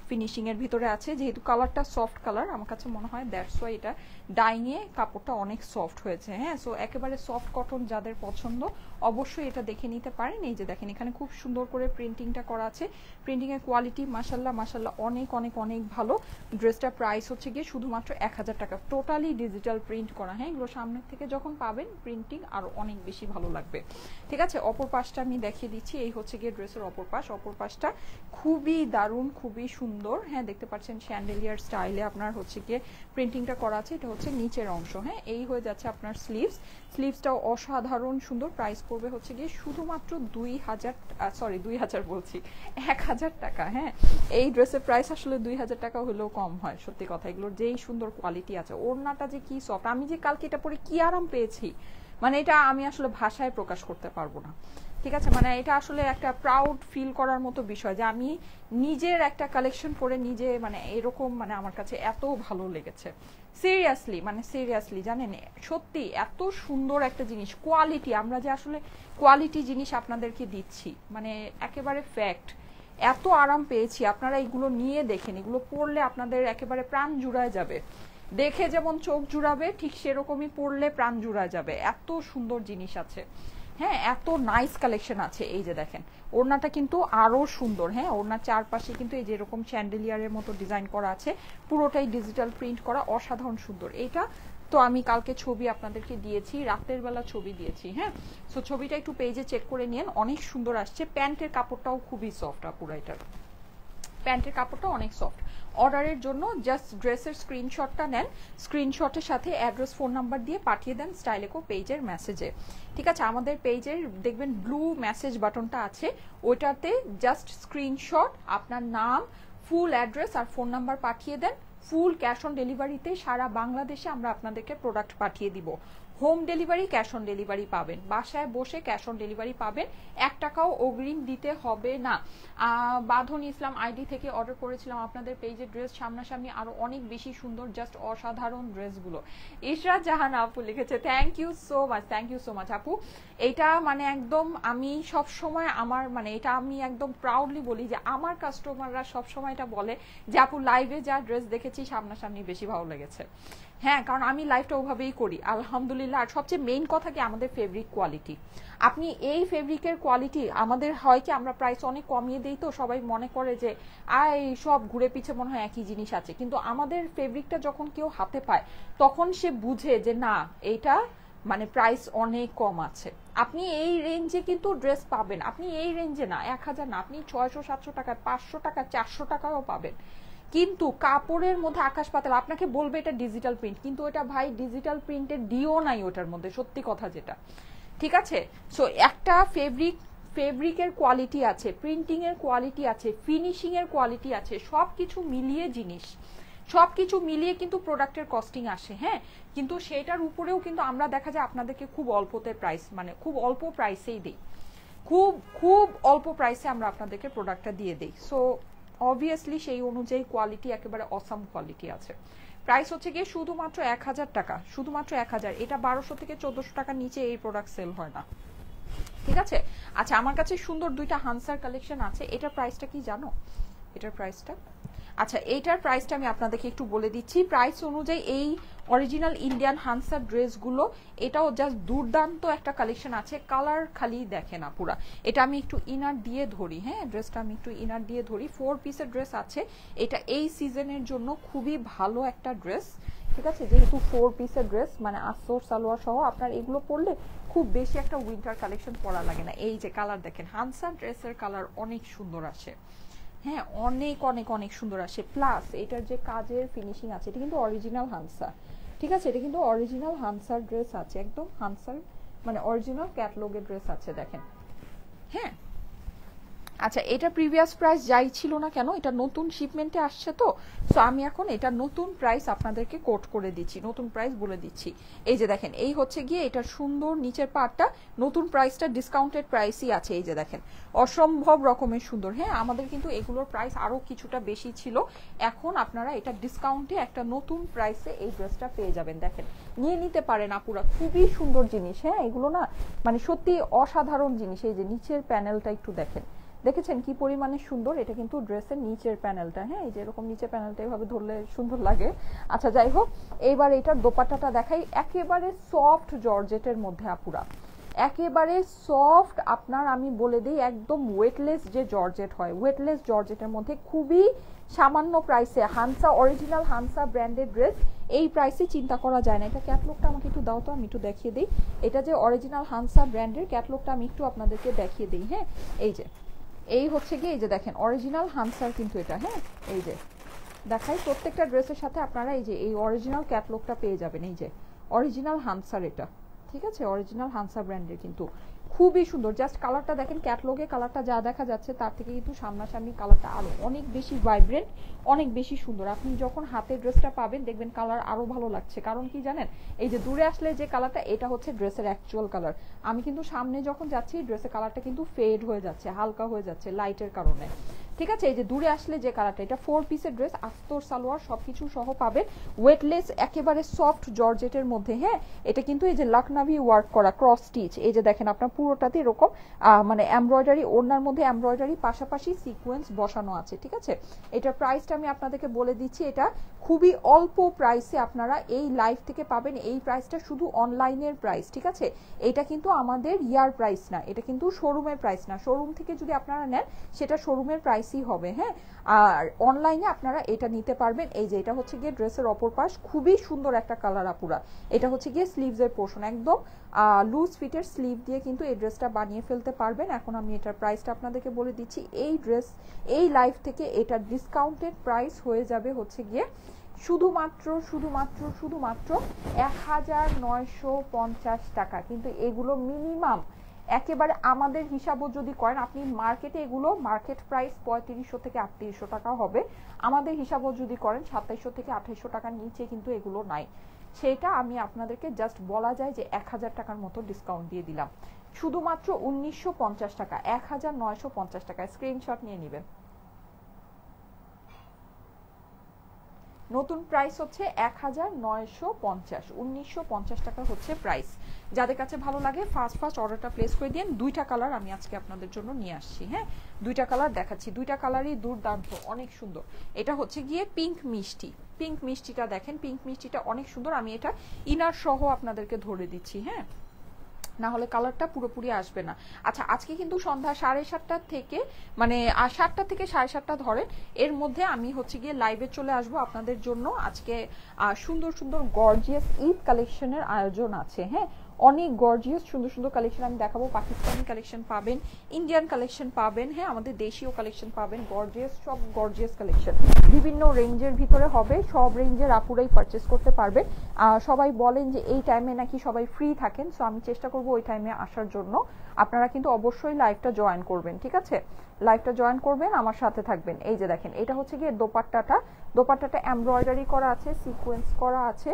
ফিনিশিং এর ভিতরে আছে, যেহেতু কালারটা সফট কালার আমার কাছে মনে হয় দ্যাটস ওয়াই এটা ডাইং এ কাপড়টা অনেক সফট হয়েছে। হ্যাঁ, সো একেবারে সফট কটন যাদের পছন্দ অবশ্যই এটা দেখে নিতে পারেন। এই যে দেখেন এখানে খুব সুন্দর করে প্রিন্টিংটা করা আছে, প্রিন্টিং এর কোয়ালিটি মাশাল্লাহ মাশাল্লাহ অনেক অনেক অনেক ভালো। ড্রেসটা প্রাইস হচ্ছে গিয়ে শুধুমাত্র 1000 টাকা, টোটালি ডিজিটাল প্রিন্ট করা। হ্যাঁ, এগুলো সামনের থেকে যখন পাবেন প্রিন্টিং আরো অনেক বেশি ভালো লাগবে। ঠিক আছে, অপর পাশটা আমি দেখিয়ে দিচ্ছি, এই হচ্ছে গিয়ে ড্রেসের অপর পাশ, অপর পাশটা খুবই দারুণ খুবই সুন্দর, সুন্দর, হ্যাঁ দেখতে পাচ্ছেন শ্যান্ডেলিয়ার স্টাইলে আপনার হচ্ছে গিয়ে প্রিন্টিংটা করা আছে। এটা হচ্ছে নিচের অংশ, হ্যাঁ এই হয়ে যাচ্ছে আপনার স্লিভসটাও অসাধারণ সুন্দর। প্রাইস পড়বে হচ্ছে গিয়ে শুধুমাত্র 2000 বলছি 1000 টাকা। হ্যাঁ এই ড্রেসের প্রাইস আসলে 2000 টাকা হলেও কম হয়, সত্যি কথা। এগুলোর যেই সুন্দর কোয়ালিটি আছে, ওড়নাটা যে কি সফট, আমি যে কালকে এটা পরে কি আরাম পেয়েছি, মানে এটা আমি আসলে ভাষায় প্রকাশ করতে পারবো না, ঠিক আছে। মানে এটা আসলে একটা প্রাউড ফিল করার মতো বিষয় যে আমি নিজের একটা কালেকশন করে নিজে মানে এরকম, মানে আমার কাছে এত ভালো লেগেছে সিরিয়াসলি, মানে সিরিয়াসলি জানেন সত্যি এত সুন্দর একটা জিনিস, কোয়ালিটি, আমরা যে আসলে কোয়ালিটি জিনিস আপনাদেরকে দিচ্ছি, মানে একেবারে ফ্যাক্ট। এত আরাম পেয়েছি, আপনারা এগুলো নিয়ে দেখেন, এগুলো পরলে আপনাদের একেবারে প্রাণ জুড়ায় যাবে। দেখে যেমন চোখ জুড়াবে, ঠিক সেরকমই পরলে প্রাণ জুড়ায় যাবে। এত সুন্দর জিনিস আছে, হ্যাঁ এত নাইস কালেকশন আছে। এই যে দেখেন ওড়নাটা কিন্তু আরো সুন্দর, হ্যাঁ ওড়নার চারপাশে কিন্তু এই যে এরকম চ্যান্ডেলিয়ারের মতো ডিজাইন করা আছে, পুরোটাই ডিজিটাল প্রিন্ট করা, অসাধারণ সুন্দর। এটা তো আমি কালকে ছবি আপনাদেরকে দিয়েছি, রাতের বেলা ছবি দিয়েছি, হ্যাঁ সো ছবিটা একটু পেজে চেক করে নিন, অনেক সুন্দর আসছে। প্যান্টের কাপড়টাও খুবই সফট আপুরা, এটার প্যান্টের কাপড়টা অনেক সফট। অর্ডারের জন্য জাস্ট ড্রেসের স্ক্রিনশটটা নেন, স্ক্রিনশটের সাথে অ্যাড্রেস ফোন নাম্বার দিয়ে পাঠিয়ে দেন স্টাইলেকো পেজের মেসেজে, ঠিক আছে। আমাদের পেজের দেখবেন ব্লু মেসেজ বাটনটা আছে, ওইটাতে জাস্ট স্ক্রিনশট, আপনার নাম, ফুল অ্যাড্রেস আর ফোন নাম্বার পাঠিয়ে দেন। ফুল ক্যাশ অন ডেলিভারিতে সারা বাংলাদেশে আমরা আপনাদেরকে প্রোডাক্ট পাঠিয়ে দিব। Home delivery, cash on delivery পাবেন, বাসায় বসে ক্যাশ অন ডেলিভারি পাবেন, 1 টাকাও অগ্রিম দিতে হবে না। বাঁধন ইসলাম আইডি থেকে অর্ডার করেছিলাম আপনাদের পেজের ড্রেস, সামনাসামনি আরো অনেক বেশি সুন্দর, জাস্ট অসাধারণ ড্রেসগুলো। ইশরাত জাহান আপু লিখেছে, thank you so much, thank you so much আপু। এটা মানে একদম আমি সব সময় আমার মানে এটা আমি একদম প্রাউডলি বলি যে আমার কাস্টমাররা সব সময় এটা বলে যে আপু লাইভে যা ড্রেস দেখেছি সামনাসামনি বেশি ভালো লেগেছে। হ্যাঁ কারণ আমি লাইফটা ওভাবেই করি আলহামদুলিল্লাহ। আর সবচেয়ে মেইন কথা কি আমাদের ফেব্রিক কোয়ালিটি, আপনি এই ফেব্রিকের কোয়ালিটি আমাদের হয় কি আমরা প্রাইস অনেক কমিয়ে দিই, তো সবাই মনে করে যে সব ঘুরে পিছে মনে হয় একই জিনিস আছে, কিন্তু আমাদের ফেব্রিকটা যখন কেউ হাতে পায় তখন সে বুঝে যে না এইটা মানে প্রাইস অনেক কম আছে। আপনি এই রেঞ্জে কিন্তু ড্রেস পাবেন, আপনি এই রেঞ্জে না 1000 না, আপনি 600-700 টাকায়, 500 টাকা 400 টাকাও পাবেন, কিন্তু কাপড়ের মধ্যে আকাশ পাতাল। আপনাকে বলবে এটা ডিজিটাল প্রিন্ট, কিন্তু ওটা ভাই ডিজিটাল প্রিন্টের ডিও নাই ওটার মধ্যে, সত্যি কথা যেটা, ঠিক আছে। সো একটা ফেব্রিকের কোয়ালিটি আছে, প্রিন্টিং এর কোয়ালিটি আছে, ফিনিশিং এর কোয়ালিটি আছে, সবকিছু মিলিয়ে জিনিস, সবকিছু মিলিয়ে কিন্তু প্রোডাক্টের কস্টিং আসে, হ্যাঁ কিন্তু সেটার উপরেও কিন্তু আমরা দেখা যায় আপনাদেরকে খুব অল্পতে প্রাইস, মানে খুব অল্প প্রাইসেই দিই, খুব খুব অল্প প্রাইসে আমরা আপনাদেরকে প্রোডাক্টটা দিয়ে দিই। সো অবভিয়াসলি সেই অনুযায়ী কোয়ালিটি একেবারে অসাম কোয়ালিটি আছে। প্রাইস হচ্ছে গিয়ে শুধুমাত্র 1000 টাকা, শুধুমাত্র 1000। এটা 1200 থেকে 1400 টাকার নিচে এই প্রোডাক্ট সেল হয় না, ঠিক আছে। আচ্ছা আমার কাছে সুন্দর দুইটা হানসার কালেকশন আছে, এটার প্রাইসটা কি জানো? এটার প্রাইসটা আচ্ছা এইটার প্রাইসটা আমি আপনাদেরকে একটু বলে দিচ্ছি। প্রাইস অনুযায়ী এই অরিজিনাল ইন্ডিয়ান হানসার ড্রেসগুলো এটাও জাস্ট দুর্দান্ত একটা কালেকশন আছে, কালার খালি দেখেন আপুরা। এটা আমি একটু ইনার দিয়ে ধরি, হ্যাঁ ড্রেসটা আমি একটু ইনার দিয়ে ধরি। 4 পিসের ড্রেস আছে, এটা এই সিজনের জন্য খুবই ভালো একটা ড্রেস, ঠিক আছে। যেহেতু 4 পিসের ড্রেস মানে আসর সালোয়ার সহ আপনার এগুলো পরলে খুব বেশি একটা উইন্টার কালেকশন পরা লাগে না। এই যে কালার দেখেন, হানসার ড্রেসের কালার অনেক সুন্দর আসে, হ্যাঁ অনেক অনেক অনেক সুন্দর আসে। প্লাস এটার যে কাজের ফিনিশিং আছে এটা কিন্তু অরিজিনাল হানসা, ঠিক আছে। এটা কিন্তু অরিজিনাল হানসার ড্রেস আছে, একদম হানসার মানে অরিজিনাল ক্যাটালগের ড্রেস আছে দেখেন, হ্যাঁ। আচ্ছা এটা প্রিভিয়াস প্রাইস যাই ছিল না কেন, এটা নতুন শিপমেন্টে আসছে, তো সো আমি এখন এটা নতুন প্রাইস আপনাদেরকে কোট করে দিচ্ছি, নতুন প্রাইস বলে দিচ্ছি। এই যে দেখেন এই হচ্ছে গিয়ে এটার সুন্দর নিচের পার্টটা, নতুন প্রাইসটা ডিসকাউন্টেড প্রাইসই আছে। এই যে দেখেন অসম্ভব রকমের সুন্দর, হ্যাঁ আমাদের কিন্তু এগুলোর প্রাইস আরো কিছুটা বেশি ছিল, এখন আপনারা এটা ডিসকাউন্টে একটা নতুন প্রাইসে এই ড্রেসটা পেয়ে যাবেন। দেখেন নিয়ে নিতে পারেন আপুরা, খুবই সুন্দর জিনিস, হ্যাঁ এগুলো না মানে সত্যি অসাধারণ জিনিস। এই যে নিচের প্যানেলটা একটু দেখেন, দেখেছেন কি পরিমাণে সুন্দর, এটা কিন্তু ড্রেসের নিচের প্যানেলটা, হ্যাঁ এই যে এরকম নিচের প্যানেলটা এভাবে ধরলে সুন্দর লাগে। আচ্ছা যাই হোক, এইবার এটার দোপাট্টাটা দেখাই, একেবারে সফট জর্জেটের মধ্যে আপুরা, একেবারে সফট। আপনার আমি বলে দিই একদম ওয়েটলেস যে জর্জেট হয়, ওয়েটলেস জর্জেটের মধ্যে খুবই সামান্য প্রাইসে হানসা অরিজিনাল হানসা ব্র্যান্ডেড ড্রেস, এই প্রাইসে চিন্তা করা যায় না। এটা ক্যাটলগটা আমাকে একটু দাও তো, আমি একটু দেখিয়ে দিই। এটা যে অরিজিনাল হানসা ব্র্যান্ডের ক্যাটলগটা আমি একটু আপনাদেরকে দেখিয়ে দিই, হ্যাঁ এই যে এই হচ্ছে গিয়ে এই যে দেখেন অরিজিনাল হানসার কিন্তু এটা, হ্যাঁ এই যে দেখাই প্রত্যেকটা ড্রেসের সাথে আপনারা এই যে এই অরিজিনাল ক্যাটলগটা পেয়ে যাবেন, এই যে অরিজিনাল হানসার এটা, ঠিক আছে, অরিজিনাল হানসা ব্র্যান্ডের কিন্তু খুবই সুন্দর। জাস্ট কালারটা দেখেন, ক্যাটলগে কালারটা যা দেখা যাচ্ছে তার থেকে কিন্তু সামনাসামনি কালারটা আরো অনেক বেশি ভাইব্রেন্ট, অনেক বেশি সুন্দর। আপনি যখন হাতে ড্রেসটা পাবেন দেখবেন কালার আরো ভালো লাগছে, কারণ কি জানেন, এই যে দূরে আসলে যে কালারটা এটা হচ্ছে ড্রেসের অ্যাকচুয়াল কালার। আমি কিন্তু সামনে যখন যাচ্ছি ড্রেসের কালারটা কিন্তু ফেড হয়ে যাচ্ছে, হালকা হয়ে যাচ্ছে লাইটের কারণে, ঠিক আছে। এই যে দূরে আসলে যে কালারটা, এটা 4 পিসের ড্রেস, আস্তর সালোয়ার সবকিছু সহ পাবেন, ওয়েটলেস একেবারে সফট জর্জেটের মধ্যে, হ্যাঁ এটা কিন্তু এই যে লখনভি ওয়ার্ক করা ক্রস স্টিচ, এই যে দেখেন আপনার পুরোটাতে এরকম মানে এমব্রয়ডারি, ওড়নার মধ্যে এমব্রয়ডারি পাশাপাশি সিকোয়েন্স বসানো আছে, ঠিক আছে। এটার প্রাইসটা আমি আপনাদেরকে বলে দিচ্ছি, এটা খুবই অল্প প্রাইসে আপনারা এই লাইভ থেকে পাবেন। এই প্রাইসটা শুধু অনলাইনের প্রাইস, ঠিক আছে, এটা কিন্তু আমাদের ইয়ার প্রাইস না, এটা কিন্তু শোরুমের প্রাইস না। শোরুম থেকে যদি আপনারা নেন সেটা শোরুমের প্রাইসই হবে, হ্যাঁ, আর অনলাইনে আপনারা এটা নিতে পারবেন। এই যে এটা হচ্ছে গিয়ে ড্রেসের অপর পাশ, খুবই সুন্দর একটা কালার আপুরা। এটা হচ্ছে গিয়ে স্লিভসের পোর্শন, একদম লুজ ফিটের স্লিভ দিয়ে কিন্তু এই ড্রেসটা বানিয়ে ফেলতে পারবেন। এখন আমি এটার প্রাইসটা আপনাদেরকে বলে দিচ্ছি। এই ড্রেস এই লাইভ থেকে এটার ডিসকাউন্টেড প্রাইস হয়ে যাবে হচ্ছে গিয়ে শুধুমাত্র 1950 টাকা। কিন্তু এগুলো মিনিমাম একেবারে আমাদের হিসাবও যদি করেন আপনি, মার্কেটে এগুলো মার্কেট প্রাইস 3500 থেকে 3800 টাকা হবে, আমাদের হিসাবও যদি করেন 2700 থেকে 2800 টাকার নিচে কিন্তু এগুলো নাই। সেটা আমি আপনাদেরকে জাস্ট বলা যায় যে 1000 টাকার মতো ডিসকাউন্ট দিয়ে দিলাম, শুধুমাত্র 1950 টাকা, 1950 টাকা। স্ক্রিনশট নিয়ে নেবেন। নতুন প্রাইস হচ্ছে 1950, 1950 টাকা হচ্ছে প্রাইস। যাদের কাছে ভালো লাগে ফার্স্ট অর্ডারটা প্লেস করে দিন। দুইটা কালার আমি আজকে আপনাদের জন্য নিয়ে আসছি, হ্যাঁ দুইটা কালার দেখাচ্ছি, দুইটা কালারই দুর্দান্ত, অনেক সুন্দর। এটা হচ্ছে গিয়ে পিঙ্ক মিষ্টি, পিঙ্ক মিষ্টিটা দেখেন, পিঙ্ক মিষ্টিটা অনেক সুন্দর। আমি এটা ইনার সহ আপনাদেরকে ধরে দিচ্ছি, হ্যাঁ না হলে কালারটা পুরোপুরি আসবে না। আচ্ছা আজকে কিন্তু সন্ধ্যা 7:30 থেকে মানে 7টা থেকে 7:30 ধরেন, এর মধ্যে আমি হচ্ছে গিয়ে লাইভে চলে আসবো আপনাদের জন্য। আজকে সুন্দর সুন্দর গর্জিয়াস ঈদ কালেকশনের আয়োজন আছে, হ্যাঁ অনেক গর্জিয়াস সুন্দর সুন্দর কালেকশন আমি দেখাবো। পাকিস্তানি কালেকশন পাবেন, ইন্ডিয়ান কালেকশন পাবেন, হ্যাঁ আমাদের দেশীয় কালেকশন পাবেন, গর্জিয়াস সব গর্জিয়াস কালেকশন বিভিন্ন রেঞ্জের ভিতরে হবে, সব রেঞ্জের আপুরাই পারচেস করতে পারবেন। সবাই বলেন যে এই টাইমে নাকি সবাই ফ্রি থাকেন, সো আমি চেষ্টা করব ওই টাইমে আসার জন্য। আপনারা কিন্তু অবশ্যই লাইভটা জয়েন করবেন, ঠিক আছে, লাইভটা জয়েন করবেন, আমার সাথে থাকবেন। এই যে দেখেন এটা হচ্ছে গিয়ে দোপাট্টাটা এমব্রয়ডারি করা আছে, সিকোয়েন্স করা আছে,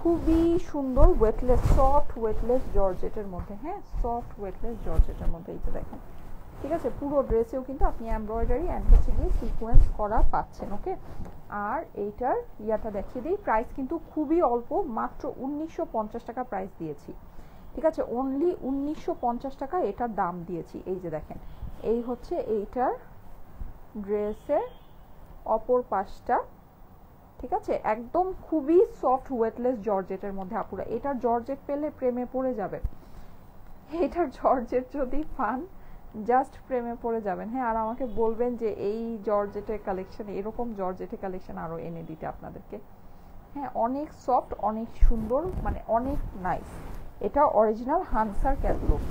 খুবই সুন্দর ওয়েটলেস, সফট ওয়েটলেস জর্জেটের মধ্যে, হ্যাঁ সফট ওয়েটলেস জর্জেটের মধ্যে, এই যে দেখেন, ঠিক আছে। পুরো ড্রেসেও কিন্তু আপনি এমব্রয়ডারি অ্যান্ড হচ্ছে গিয়ে সিকোয়েন্স করা পাচ্ছেন, ওকে। আর এইটার ইয়াটা দেখিয়ে দিই, প্রাইস কিন্তু খুবই অল্প, মাত্র 1950 টাকা প্রাইস দিয়েছি, ঠিক আছে, অনলি 1950 টাকা এটার দাম দিয়েছি। এই যে দেখেন এই হচ্ছে এইটার ড্রেসের অপর পাশটা, ঠিক আছে, একদম খুবই সফট ওয়েটলেস জর্জেটের মধ্যে আপুরা। এটার জর্জেট পেলে প্রেমে পড়ে যাবে, এটার জর্জেট যদি পান জাস্ট প্রেমে পড়ে যাবেন, হ্যাঁ। আর আমাকে বলবেন যে এই জর্জেটের কালেকশন, এরকম জর্জেটের কালেকশন আরো এনে দিতে আপনাদেরকে, হ্যাঁ অনেক সফট, অনেক সুন্দর, মানে অনেক নাইস। এটা অরিজিনাল হানসার ক্যাটলগ,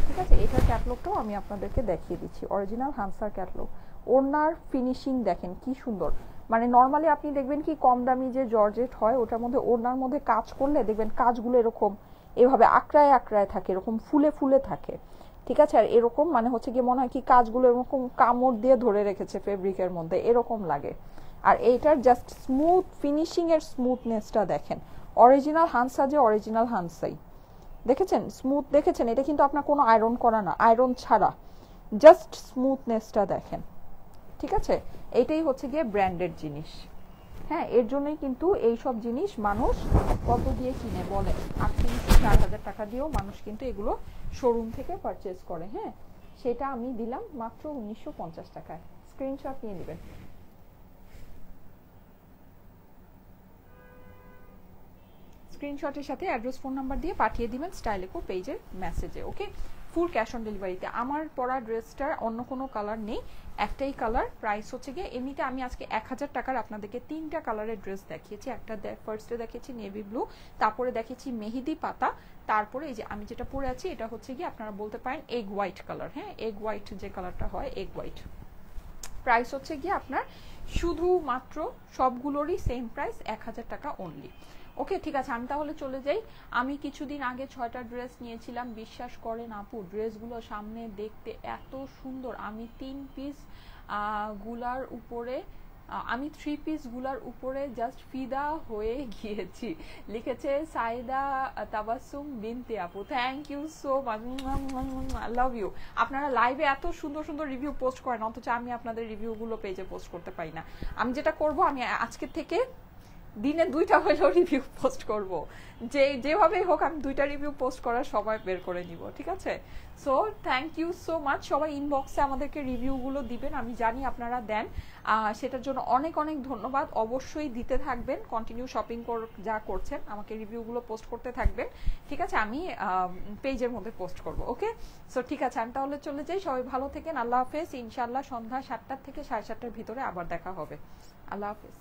ঠিক আছে, এটার ক্যাটলগটাও আমি আপনাদেরকে দেখিয়ে দিচ্ছি, অরিজিনাল হানসার ক্যাটলগ। ওড়নার ফিনিশিং দেখেন কি সুন্দর, মানে নর্মালি আপনি দেখবেন কি কম দামি যে জর্জেট হয় ওটার মধ্যে ওড়নার মধ্যে কাজ করলে দেখবেন কাজগুলো এরকম এভাবে আকড়ায় আকড়ায় থাকে, এরকম ফুলে ফুলে থাকে, ঠিক আছে। আর এরকম মানে হচ্ছে কি মনে হয় কি কাজগুলো এরকম কামড় দিয়ে ধরে রেখেছে ফেব্রিকের মধ্যে, এরকম লাগে। আর এইটার জাস্ট স্মুথ ফিনিশিং এর স্মুথনেসটা দেখেন, অরিজিনাল হানসা যে অরিজিনাল হানসাই, দেখেছেন স্মুথ, দেখেছেন এটা কিন্তু আপনার কোনো আয়রন করা না, আয়রন ছাড়া, জাস্ট স্মুথনেসটা দেখেন, ঠিক আছে। এইটাই হচ্ছে গিয়ে ব্র্যান্ডেড জিনিস, হ্যাঁ এর জন্যই কিন্তু এই সব জিনিস মানুষ কত দিয়ে কিনে বলে, 3800-4000 টাকা দিয়েও মানুষ কিন্তু এগুলো শোরুম থেকে পারচেজ করে, হ্যাঁ সেটা আমি দিলাম মাত্র 1950 টাকায়। স্ক্রিনশট নিয়ে নেবেন। স্ক্রিনশটের সাথে অ্যাড্রেস ফোন নাম্বার দিয়ে পাঠিয়ে দিবেন স্টাইলেকো পেজের মেসেজে, ওকে। ফুল ক্যাশ অন ডেলিভারিতে। আমার পরা ড্রেসটার অন্য কোনো কালার নেই, একটাই কালার। প্রাইস হচ্ছে গিয়ে এমনিতে আমি আজকে 1000 টাকার আপনাদেরকে 3টা কালারের ড্রেস দেখিয়েছি। একটা ফার্স্টে দেখেছি নেভি ব্লু, তারপরে দেখেছি মেহেদি পাতা, তারপরে এই যে আমি যেটা পরে আছি এটা হচ্ছে গিয়ে আপনারা বলতে পারেন এগ হোয়াইট কালার। হ্যাঁ, এগ হোয়াইট যে কালারটা হয়, এগ হোয়াইট। প্রাইস হচ্ছে গিয়ে আপনার শুধুমাত্র সবগুলোরই সেম প্রাইস 1000 টাকা অনলি। ওকে, ঠিক আছে, আমি তাহলে চলে যাই। আমি কিছুদিন আগে 6টা ড্রেস নিয়েছিলাম, বিশ্বাস করেন আপু ড্রেসগুলো সামনে দেখতে এত সুন্দর। আমি 3 পিস গুলার উপরে আমি 3 পিস গুলার উপরে জাস্ট ফিদা হয়ে গিয়েছি। লিখেছে সাইদা তাবাসসুম বিনতে আপু, thank you so much, I love you. আপনারা লাইভে এত সুন্দর সুন্দর রিভিউ পোস্ট করেন, অথচ আমি আপনাদের রিভিউগুলো পেজে পোস্ট করতে পারি না। আমি যেটা করব, আমি আজকে থেকে দিনে 2টা হলেও রিভিউ পোস্ট করব, যেভাবেই হোক আমি 2টা রিভিউ পোস্ট করার সময় বের করে নিব, ঠিক আছে? So thank you so much. সবাই ইনবক্সে আমাদেরকে রিভিউগুলো দিবেন, আমি জানি আপনারা দেন, সেটার জন্য অনেক অনেক ধন্যবাদ। অবশ্যই দিতে থাকবেন, কন্টিনিউ শপিং যা করছেন আমাকে রিভিউগুলো পোস্ট করতে থাকবেন, ঠিক আছে? আমি পেজের মধ্যে পোস্ট করব। ওকে, সো ঠিক আছে, আমি তাহলে চলে যাই। সবাই ভালো থাকেন, আল্লাহ হাফেজ। ইনশাআল্লাহ সন্ধ্যা 7টা থেকে 7:30টার ভিতরে আবার দেখা হবে। আল্লাহ হাফেজ।